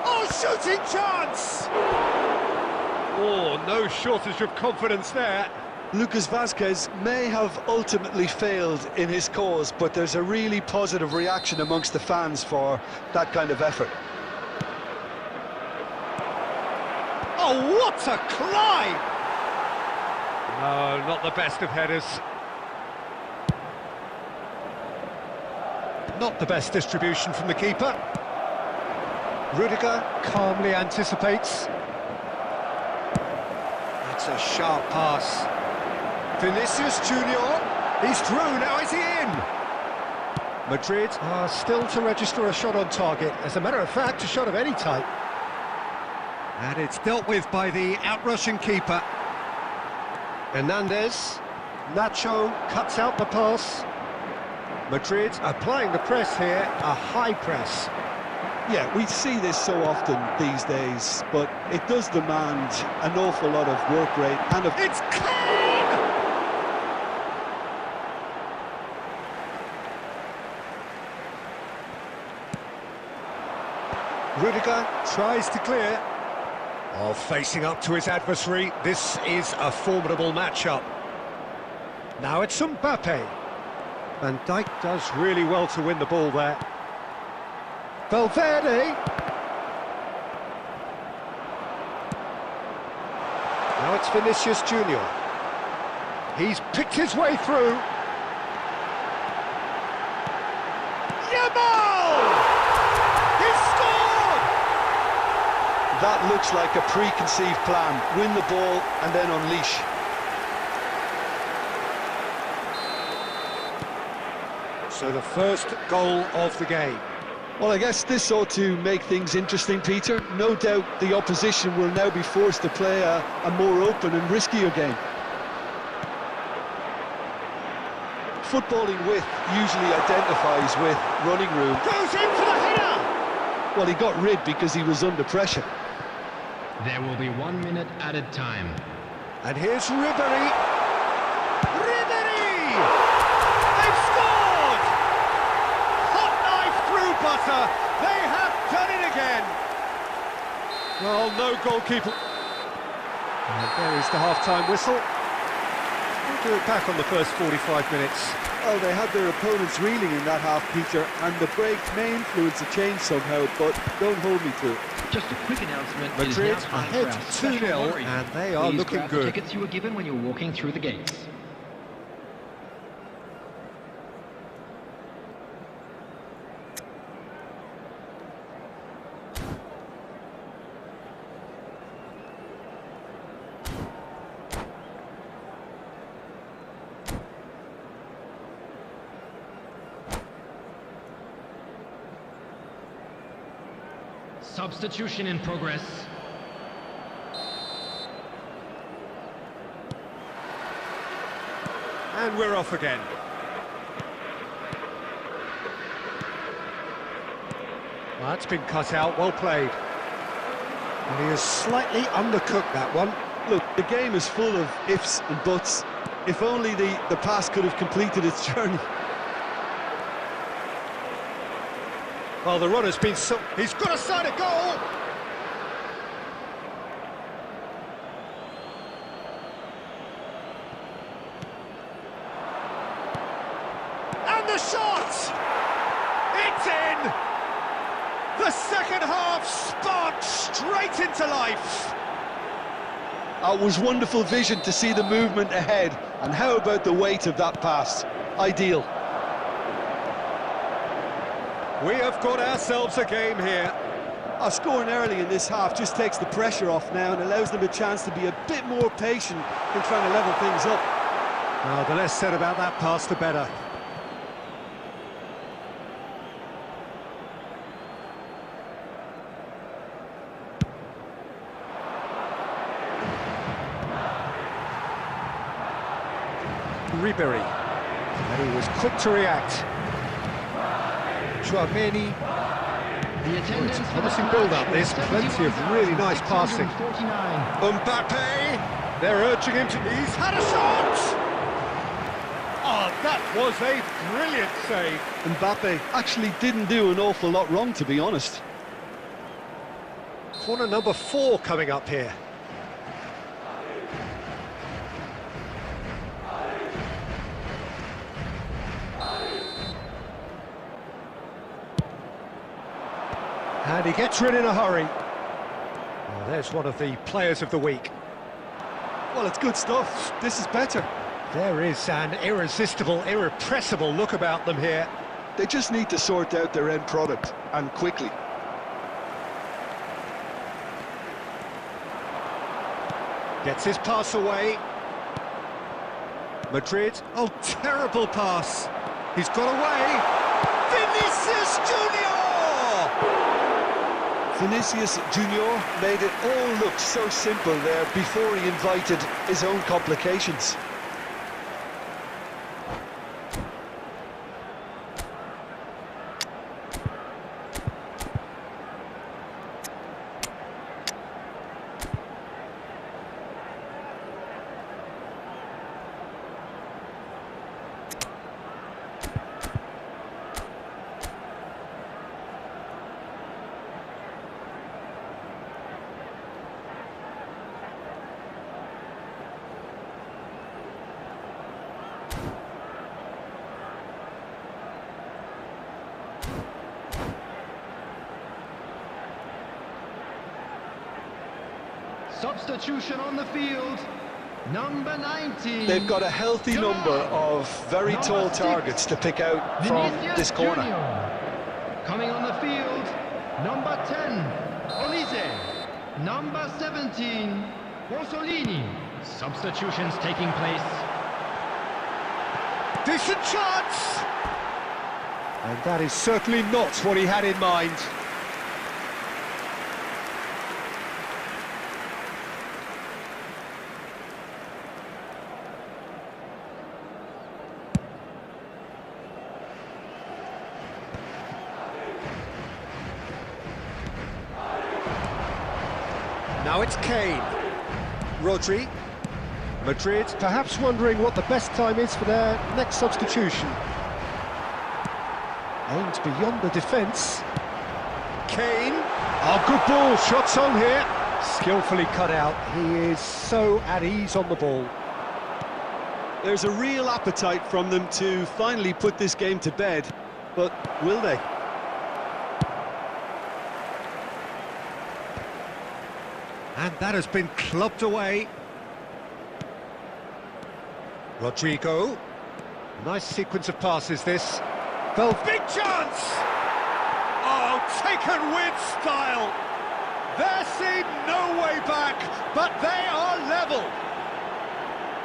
Oh, shooting chance! Oh, no shortage of confidence there. Lucas Vazquez may have ultimately failed in his cause, but there's a really positive reaction amongst the fans for that kind of effort. Oh, what a climb! No, not the best of headers. Not the best distribution from the keeper. Rudiger calmly anticipates. That's a sharp pass. Vinicius Junior, he's through, now is he in? Madrid are still to register a shot on target. As a matter of fact, a shot of any type. And it's dealt with by the outrushing keeper. Hernandez, Nacho cuts out the pass. Madrid applying the press here, a high press. Yeah, we see this so often these days, but it does demand an awful lot of work rate and of... It's clean! Rudiger tries to clear. Oh, facing up to his adversary, this is a formidable matchup. Now it's Mbappe. Van Dijk does really well to win the ball there. Valverde. Now it's Vinicius Junior. He's picked his way through. Yamal! He's scored! That looks like a preconceived plan. Win the ball and then unleash. So the first goal of the game. Well, I guess this ought to make things interesting, Peter. No doubt the opposition will now be forced to play a more open and riskier game. Footballing width usually identifies with running room. Goes in for the header! Well, he got rid because he was under pressure. There will be 1 minute added time. And here's Ribéry. Ribéry! They've scored! Hot knife through butter. They have done it again. Well, no goalkeeper. And there is the half-time whistle. We'll do it back on the first 45 minutes. Well, they had their opponents reeling in that half, Peter, and the break may influence a change somehow, but don't hold me to it. Just a quick announcement. Madrid ahead 2-0, and they are looking good. Tickets you were given when you were walking through the gates. Substitution in progress. And we're off again. Well, that's been cut out, well played. And he has slightly undercooked that one. Look, the game is full of ifs and buts. If only the pass could have completed its journey. Well, the runner's been so... He's got a side of goal! And the shot! It's in! The second half sparked straight into life! It was wonderful vision to see the movement ahead. And how about the weight of that pass? Ideal. We have got ourselves a game here. Scoring early in this half just takes the pressure off now and allows them a chance to be a bit more patient in trying to level things up. Well, the less said about that pass, the better. Ribery. And he was quick to react. Chouameni. The attendance for Promising the build-up, match there's was plenty of really nice passing. 71,649. Mbappe, they're urging him to... He's had a shot! Oh, that was a brilliant save. Mbappe actually didn't do an awful lot wrong, to be honest. Corner number 4 coming up here. And he gets rid in a hurry. Well, there's one of the players of the week. Well, it's good stuff. This is better. There is an irresistible, irrepressible look about them here. They just need to sort out their end product, and quickly. Gets his pass away. Madrid. Oh, terrible pass. He's got away. Vinicius Junior! Vinicius Junior made it all look so simple there before he invited his own complications. Substitution on the field, number 19. They've got a healthy number of very tall targets to pick out from this corner. Junior. Coming on the field, number 10, Olise. Number 17, Orsolini. Substitutions taking place. Decent chance! And that is certainly not what he had in mind. Now it's Kane. Rodri. Madrid perhaps wondering what the best time is for their next substitution. Aimed beyond the defence. Kane. Oh, good ball. Shots on here. Skillfully cut out. He is so at ease on the ball. There's a real appetite from them to finally put this game to bed, but will they? And that has been clubbed away. Rodrigo. Nice sequence of passes, this. Big chance! Oh, taken with style. There seemed no way back, but they are level.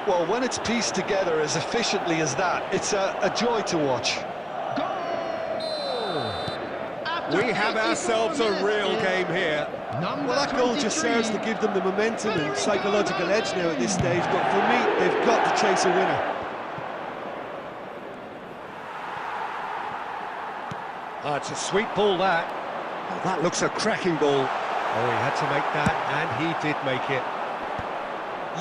Well, when it's pieced together as efficiently as that, it's a joy to watch. We have ourselves a real game here. Well, that goal just serves to give them the momentum and psychological edge now at this stage, but for me, they've got to chase a winner. Oh, it's a sweet ball, that. Oh, that looks a cracking ball. Oh, he had to make that, and he did make it.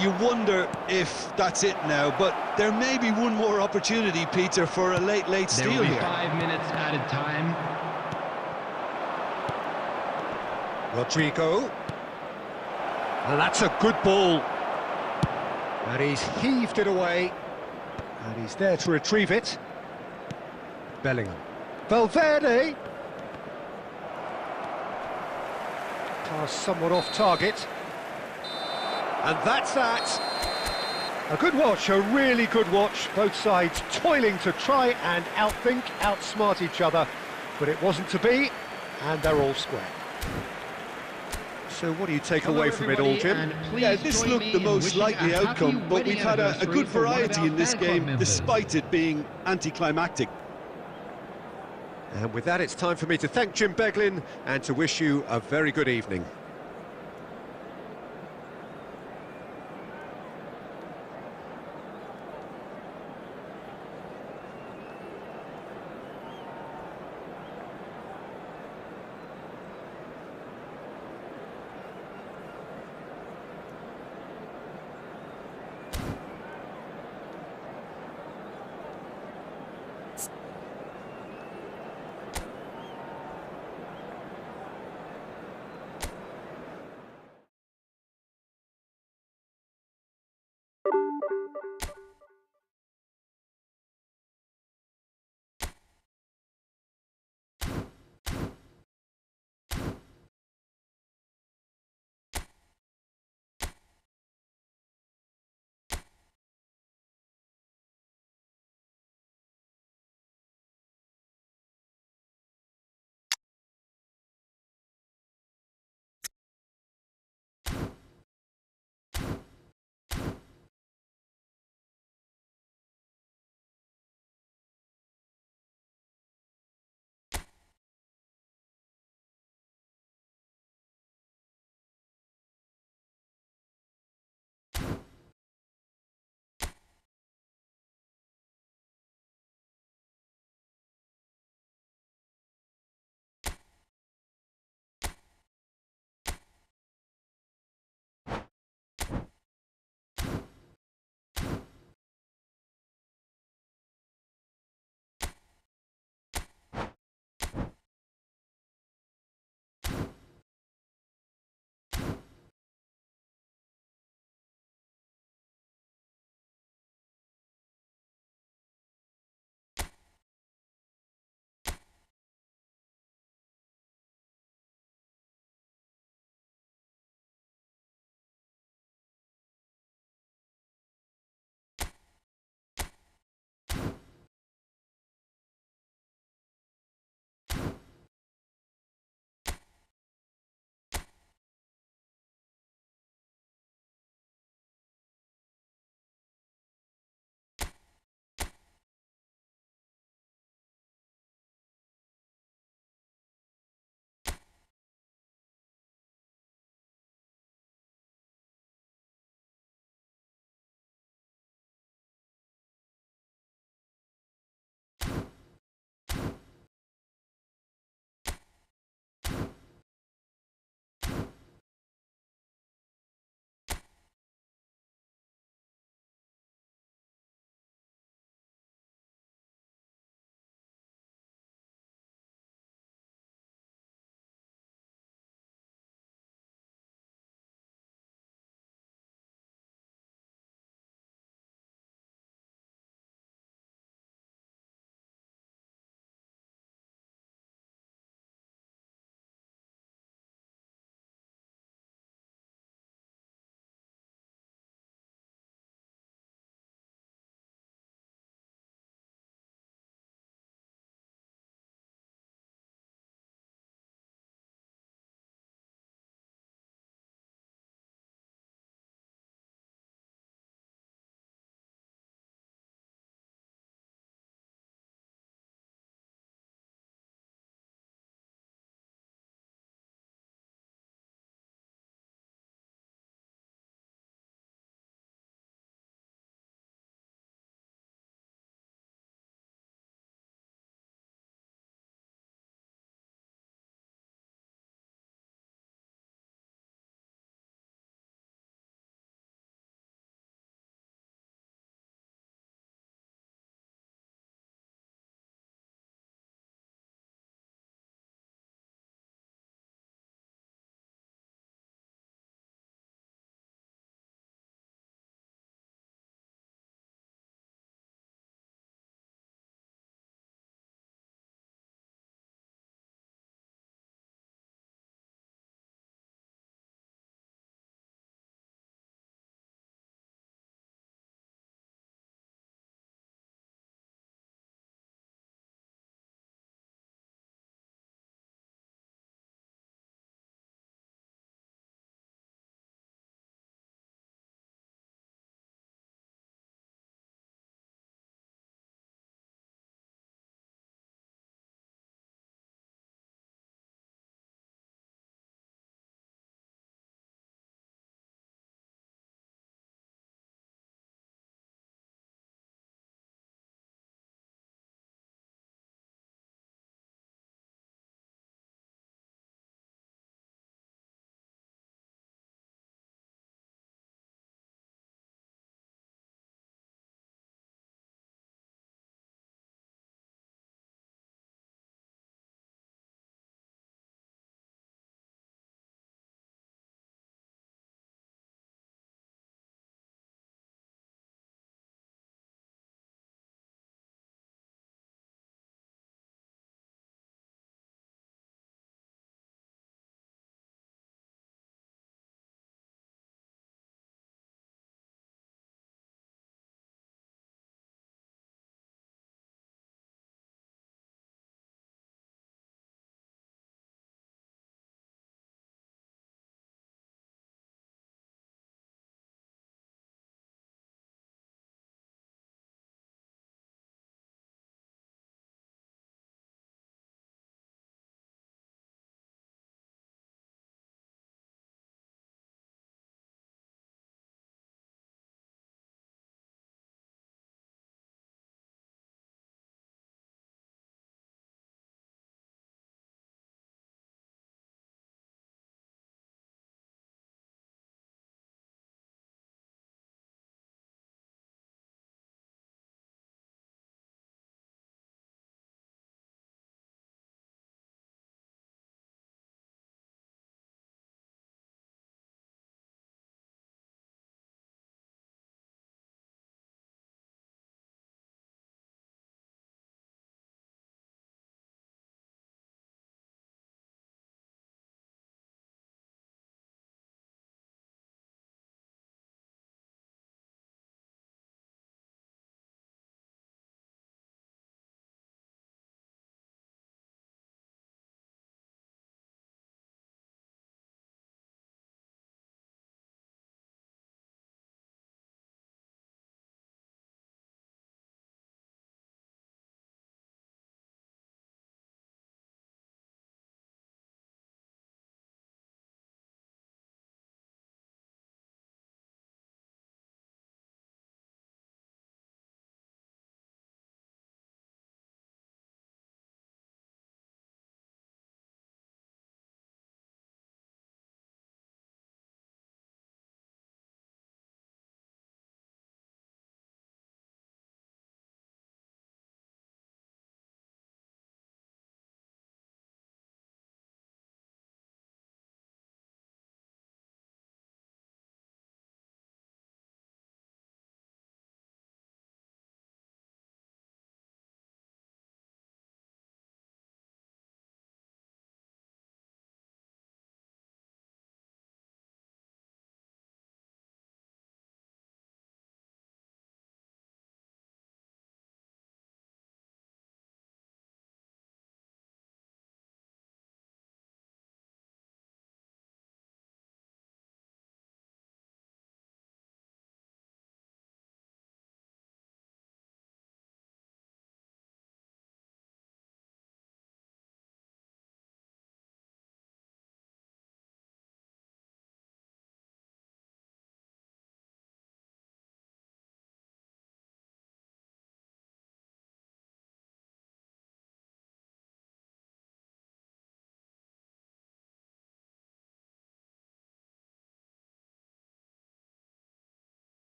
You wonder if that's it now, but there may be one more opportunity, Peter, for a late steal here. 5 minutes added time. Rodrigo. And that's a good ball. And he's heaved it away. And he's there to retrieve it. Bellingham. Valverde. Pass somewhat off target. And that's that. A good watch, a really good watch. Both sides toiling to try and outthink, outsmart each other. But it wasn't to be, and they're all square. So what do you take away from it all, Jim? Yeah, this looked the most likely outcome, but we've had a good variety in this game, despite it being anticlimactic. And with that, it's time for me to thank Jim Beglin and to wish you a very good evening.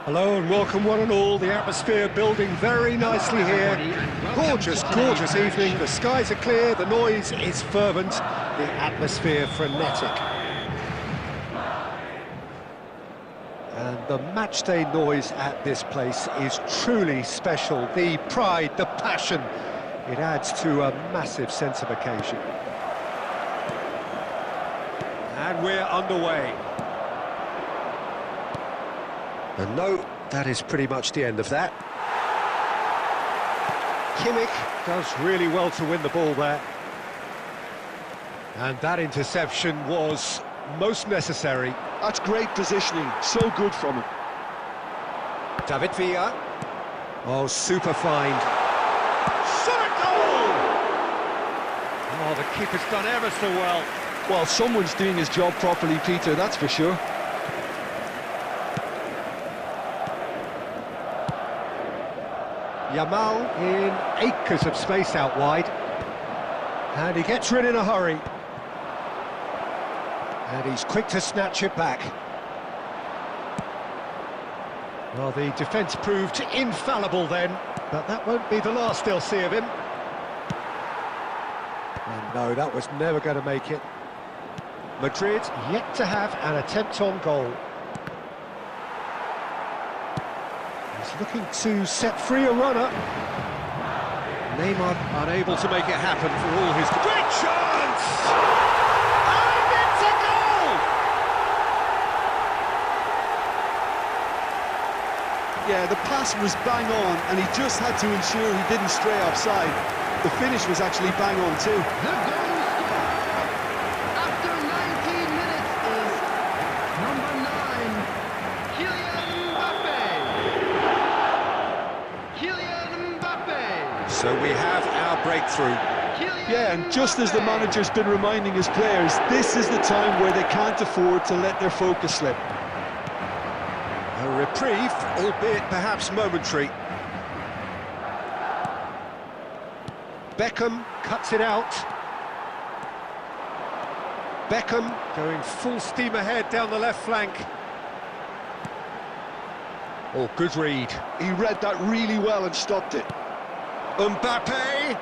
Hello and welcome one and all. The atmosphere building very nicely here. Gorgeous, gorgeous evening. The skies are clear, the noise is fervent, the atmosphere frenetic. And the matchday noise at this place is truly special. The pride, the passion, it adds to a massive sense of occasion. And we're underway. And no, that is pretty much the end of that. Kimmich does really well to win the ball there. And that interception was most necessary. That's great positioning, so good from him. David Villa. Oh, super find. Shot a goal! Oh, the keeper's done ever so well. Well, someone's doing his job properly, Peter, that's for sure. Yamal in acres of space out wide. And he gets rid in a hurry. And he's quick to snatch it back. Well, the defence proved infallible then, but that won't be the last they'll see of him. And no, that was never going to make it. Madrid yet to have an attempt on goal. He's looking to set free a runner. Neymar unable to make it happen for all his... Great chance! And it's a goal! Yeah, the pass was bang on, and he just had to ensure he didn't stray offside. The finish was actually bang on too. The goal scorer after 19 minutes is number 9, Kylian Mbappe. Kylian Mbappe. So we have our breakthrough. Yeah, and just as the manager's been reminding his players, this is the time where they can't afford to let their focus slip. A reprieve, albeit perhaps momentary. Beckham cuts it out. Beckham going full steam ahead down the left flank. Oh, good read. He read that really well and stopped it. Mbappe!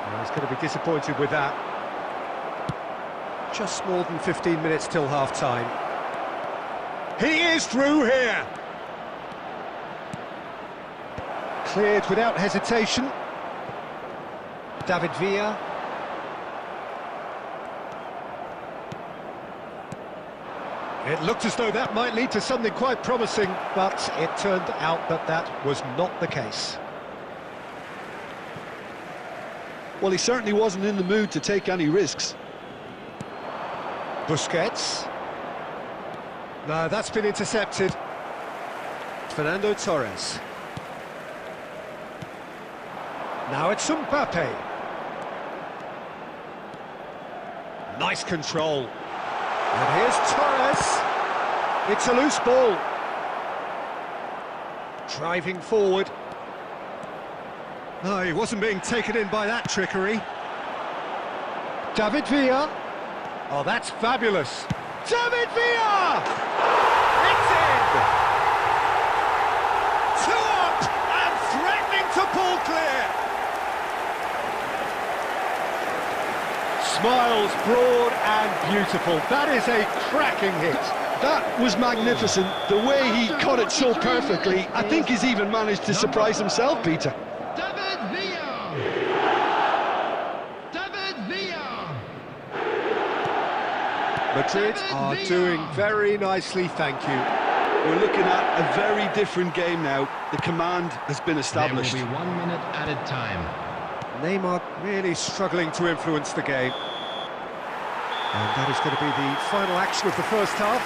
Oh, he's going to be disappointed with that. Just more than 15 minutes till half-time. He is through here! Cleared without hesitation. David Villa. It looked as though that might lead to something quite promising, but it turned out that that was not the case. Well, he certainly wasn't in the mood to take any risks. Busquets. No, that's been intercepted. Fernando Torres. Now it's Mbappe. Nice control. And here's Torres. It's a loose ball. Driving forward. No, he wasn't being taken in by that trickery. David Villa. Oh, that's fabulous. David Villa! It's in! 2 up and threatening to pull clear. Smiles broad and beautiful. That is a cracking hit. That was magnificent. The way he cut it so perfectly, I think he's even managed to surprise himself, Peter. David Villa. David Villa. Madrid are doing very nicely, thank you. We're looking at a very different game now. The command has been established. There will be 1 minute added time. Neymar really struggling to influence the game. And that is going to be the final action of the first half.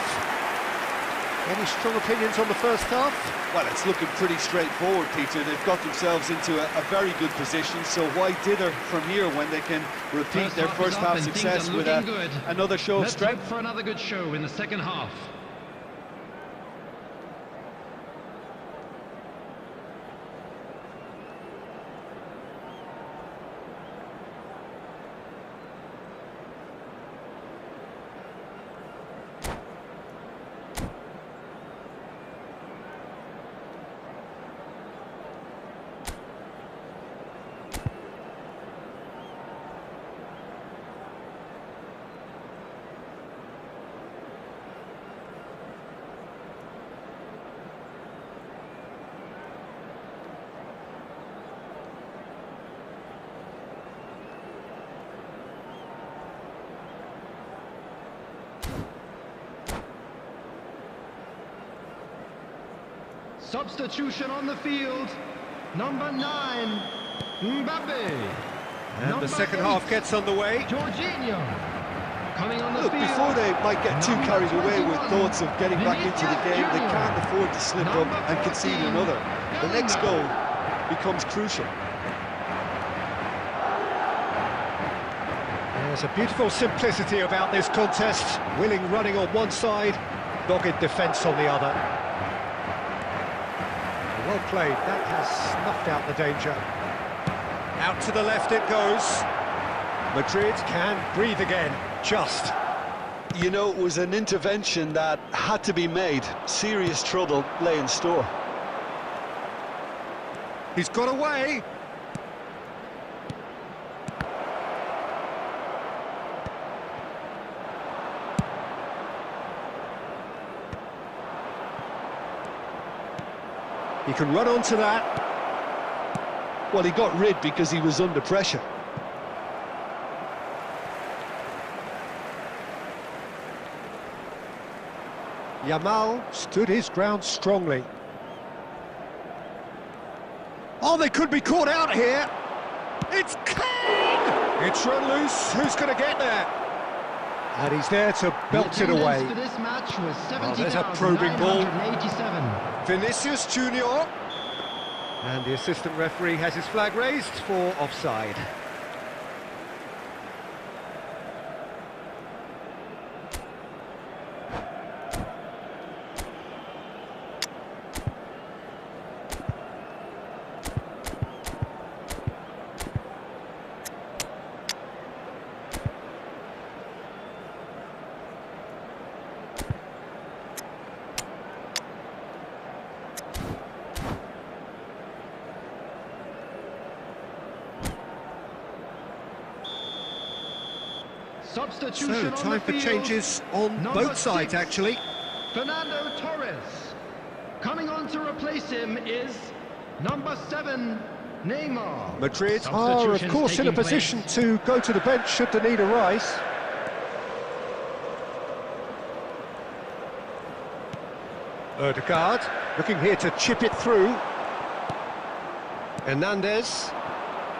Any strong opinions on the first half? Well, it's looking pretty straightforward, Peter. They've got themselves into a very good position, so why dither from here when they can repeat their first half success with another show of strength? Let's look for another good show in the second half. Substitution on the field, number 9, Mbappe. And the second half gets underway. Jorginho coming on the Look, field. before they might get too carried away with thoughts of getting back into the game, they can't afford to slip up and concede another. The next goal becomes crucial. There's a beautiful simplicity about this contest. Willing running on one side, dogged defence on the other. Well played, that has snuffed out the danger. Out to the left it goes. Madrid can breathe again, just. You know, it was an intervention that had to be made. Serious trouble lay in store. He's got away. He can run onto that. Well, he got rid because he was under pressure. Yamal stood his ground strongly. Oh, they could be caught out here. It's Kane! It's run loose. Who's going to get there? And he's there to belt it away. For this match was Oh, there's a probing ball. 70,987. Vinicius Junior. And the assistant referee has his flag raised for offside. Substitution So, on time the for field. changes on Number both sides, 6, actually. Fernando Torres. Coming on to replace him is number 7, Neymar. Madrid are, of course, in a position to go to the bench should the need arise. Ødegaard looking here to chip it through. Hernandez.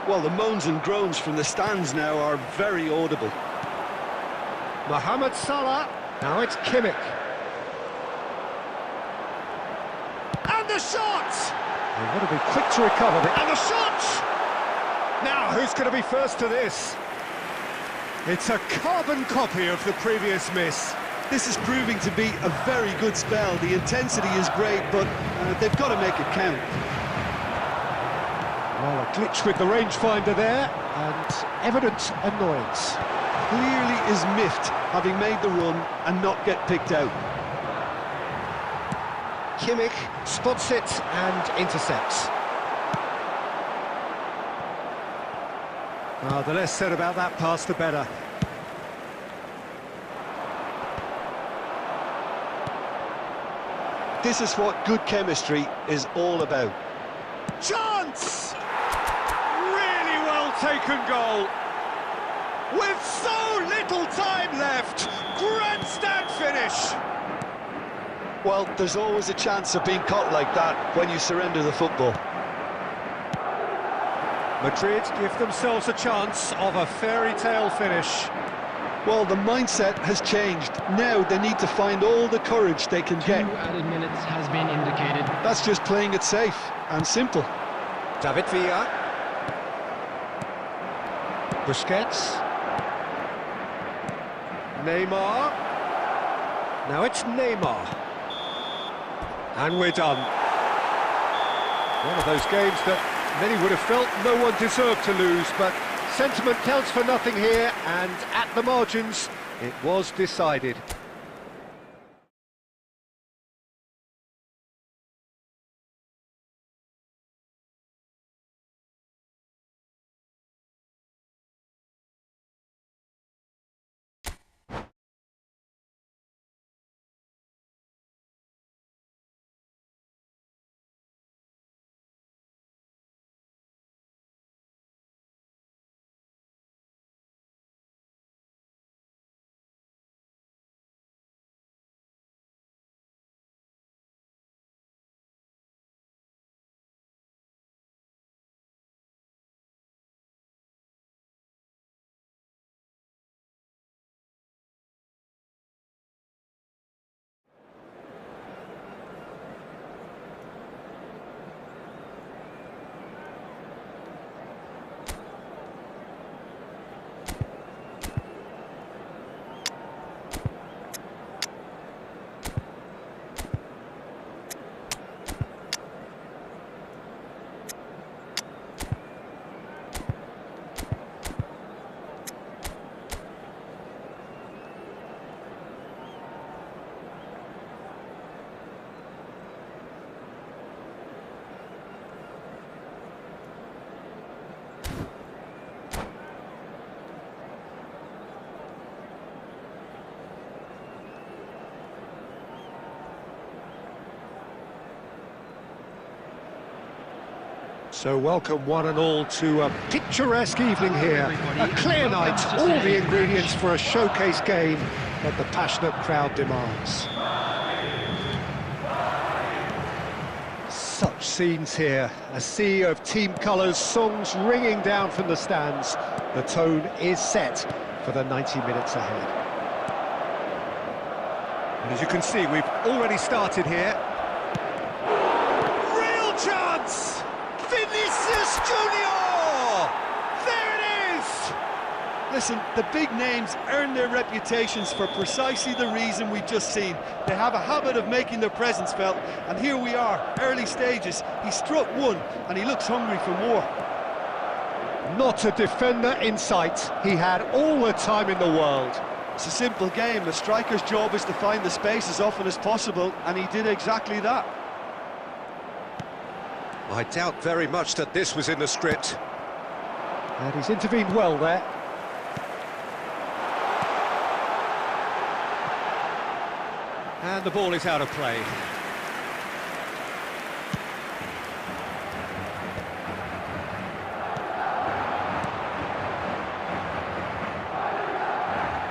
Well, the moans and groans from the stands now are very audible. Mohamed Salah. Now it's Kimmich. And the shot! They've got to be quick to recover. And the shot! Now, who's going to be first to this? It's a carbon copy of the previous miss. This is proving to be a very good spell. The intensity is great, but they've got to make it count. Well, a glitch with the rangefinder there, and evident annoyance. Clearly is miffed, having made the run and not get picked out. Kimmich spots it and intercepts. The less said about that pass, the better. This is what good chemistry is all about. Chance! Really well taken goal. With so little time left, grandstand finish. Well, there's always a chance of being caught like that when you surrender the football. Madrid give themselves a chance of a fairy tale finish. Well, the mindset has changed. Now they need to find all the courage they can 2 get. added minutes has been indicated. That's just playing it safe and simple. David Villa. Busquets. Neymar. Now it's Neymar. And we're done. One of those games that many would have felt no one deserved to lose, but sentiment counts for nothing here, and at the margins, it was decided. So welcome one and all to a picturesque evening here. A clear night, all the ingredients for a showcase game that the passionate crowd demands. Match scenes here, a sea of team colours, songs ringing down from the stands. The tone is set for the 90 minutes ahead. And as you can see, we've already started here. Real chance! Vinicius Junior! There it is! Listen, the big names earn their reputations for precisely the reason we've just seen. They have a habit of making their presence felt, and here we are, early stages. He struck one, and he looks hungry for more. Not a defender in sight. He had all the time in the world. It's a simple game. A striker's job is to find the space as often as possible, and he did exactly that. I doubt very much that this was in the script. And he's intervened well there. And the ball is out of play.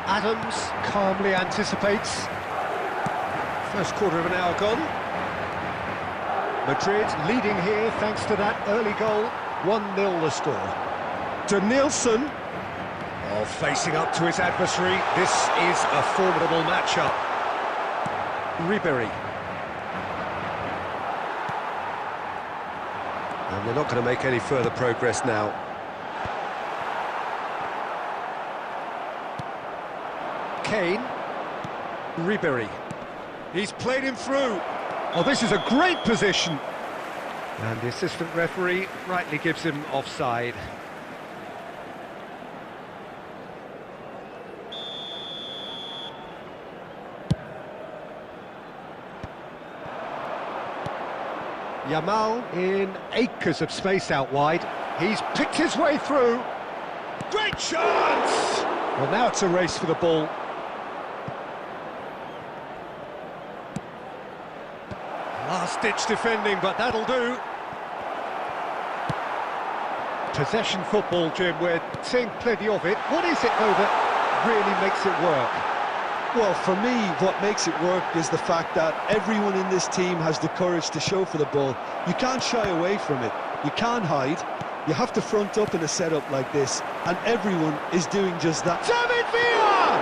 Adams calmly anticipates. First quarter of an hour gone. Madrid leading here thanks to that early goal. 1-0 the score. Denilson, facing up to his adversary. This is a formidable matchup. Ribery. And they're not going to make any further progress now. Kane. Ribery. He's played him through. Oh, this is a great position. And the assistant referee rightly gives him offside. Yamal in acres of space out wide. He's picked his way through. Great chance! Well, now it's a race for the ball. Last-ditch defending, but that'll do. Possession football, Jim, we're seeing plenty of it. What is it, though, that really makes it work? Well, for me, what makes it work is the fact that everyone in this team has the courage to show for the ball. You can't shy away from it. You can't hide. You have to front up in a setup like this, and everyone is doing just that. David Villa!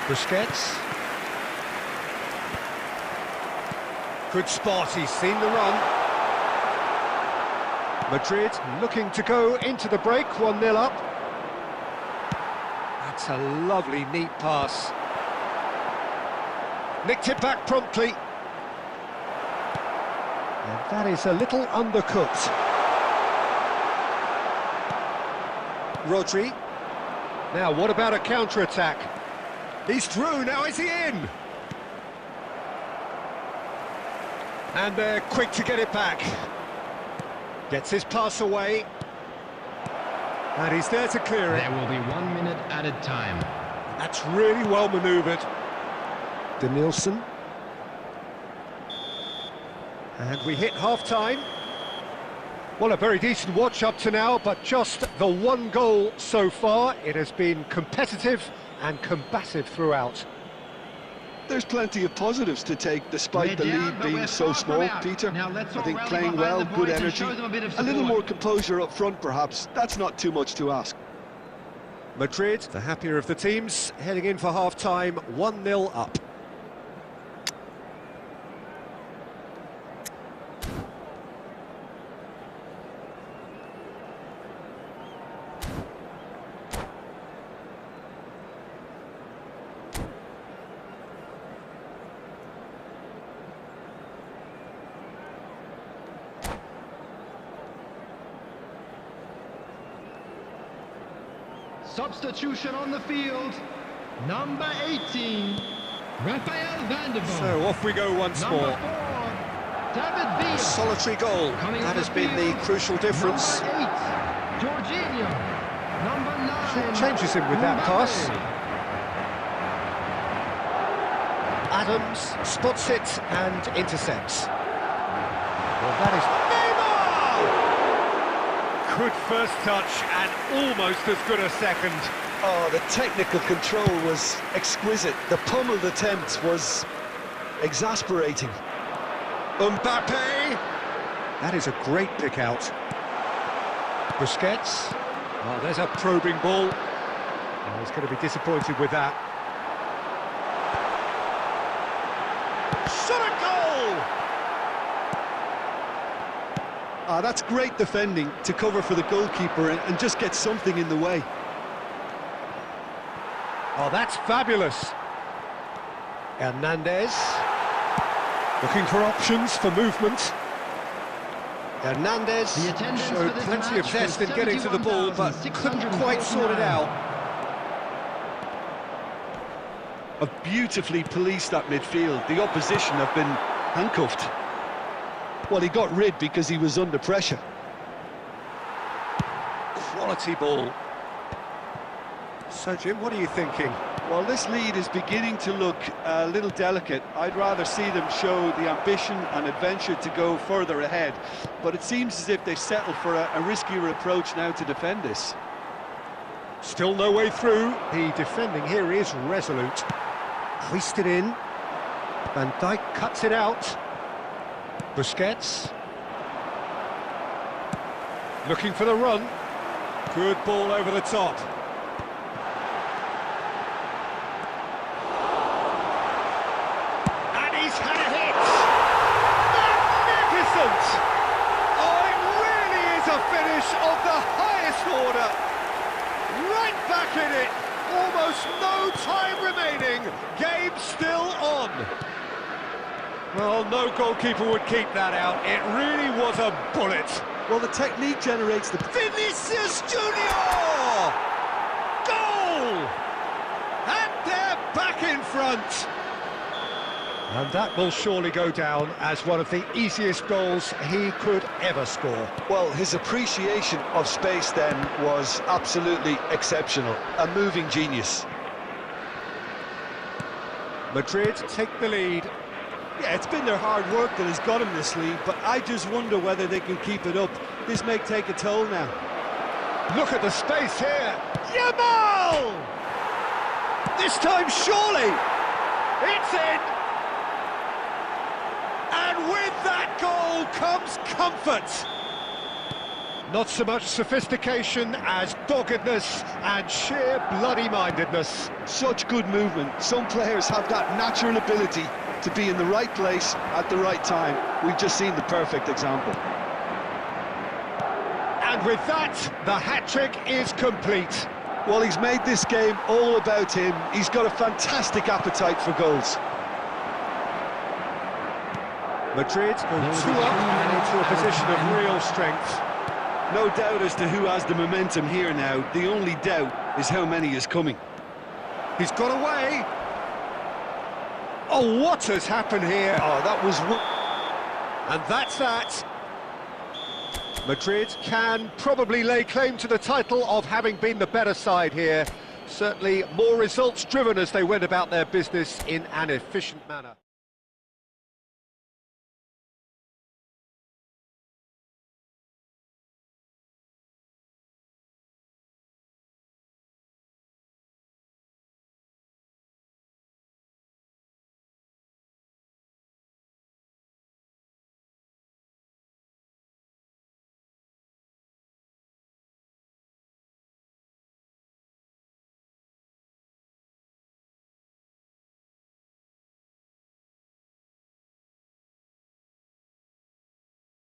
Busquets. Good spot, he's seen the run. Madrid looking to go into the break, 1-0 up. That's a lovely, neat pass. Nicked it back promptly. And that is a little undercooked. Rodri. Now, what about a counter-attack? He's through, now is he in? And they're quick to get it back. Gets his pass away. And he's there to clear it. There will be 1 minute added time. That's really well manoeuvred. Denilson. And we hit half-time. Well, a very decent watch up to now, but just the one goal so far. It has been competitive and combative throughout. There's plenty of positives to take, despite the lead being so small, Peter. I think playing well, good energy, a little more composure up front perhaps. That's not too much to ask. Madrid, the happier of the teams, heading in for half-time, 1-0 up. Substitution on the field, number 18, Rafael van der Vaart. So off we go once Number more. 4, David Villa. A solitary goal, Coming that on has the been the field, crucial difference. Number 8, Jorginho. Number 9, Changes him with that pass. Mbappe. Adams spots it and intercepts. Well, that is good first touch and almost as good a second. Oh, the technical control was exquisite. The pummeled attempt was exasperating. Mbappe! That is a great pick out. Busquets. Oh, there's a probing ball. Oh, he's going to be disappointed with that. Shot a goal! Ah, that's great defending to cover for the goalkeeper and just get something in the way. Oh, that's fabulous. Hernandez. Looking for options for movement. Hernandez showed plenty of zest in getting to the ball, but couldn't quite sort it out. Have beautifully policed that midfield. The opposition have been handcuffed. Well, he got rid because he was under pressure. Quality ball. So, Jim, what are you thinking? Well, this lead is beginning to look a little delicate. I'd rather see them show the ambition and adventure to go further ahead. But it seems as if they settle for a riskier approach now to defend this. Still no way through. The defending here is resolute. Hoisted in. Van Dijk cuts it out. Busquets. Looking for the run. Good ball over the top. And he's had a hit! Magnificent! Oh, it really is a finish of the highest order. Right back in it. Almost no time remaining. Game still on. Well, no goalkeeper would keep that out. It really was a bullet. Well, the technique generates the... Vinicius Junior! Goal! And they're back in front. And that will surely go down as one of the easiest goals he could ever score. Well, his appreciation of space then was absolutely exceptional. A moving genius. Madrid take the lead. Yeah, it's been their hard work that has got them this lead, but I just wonder whether they can keep it up. This may take a toll now. Look at the space here. Yamal! This time, surely. It's in. And with that goal comes comfort. Not so much sophistication as doggedness and sheer bloody-mindedness. Such good movement. Some players have that natural ability to be in the right place at the right time. We've just seen the perfect example. And with that, the hat-trick is complete. Well, he's made this game all about him. He's got a fantastic appetite for goals. Madrid go 2 up and into a position of real strength. No doubt as to who has the momentum here now. The only doubt is how many is coming. He's got away. Oh, what has happened here? Oh, that was... And that's that. Madrid can probably lay claim to the title of having been the better side here. Certainly more results driven as they went about their business in an efficient manner.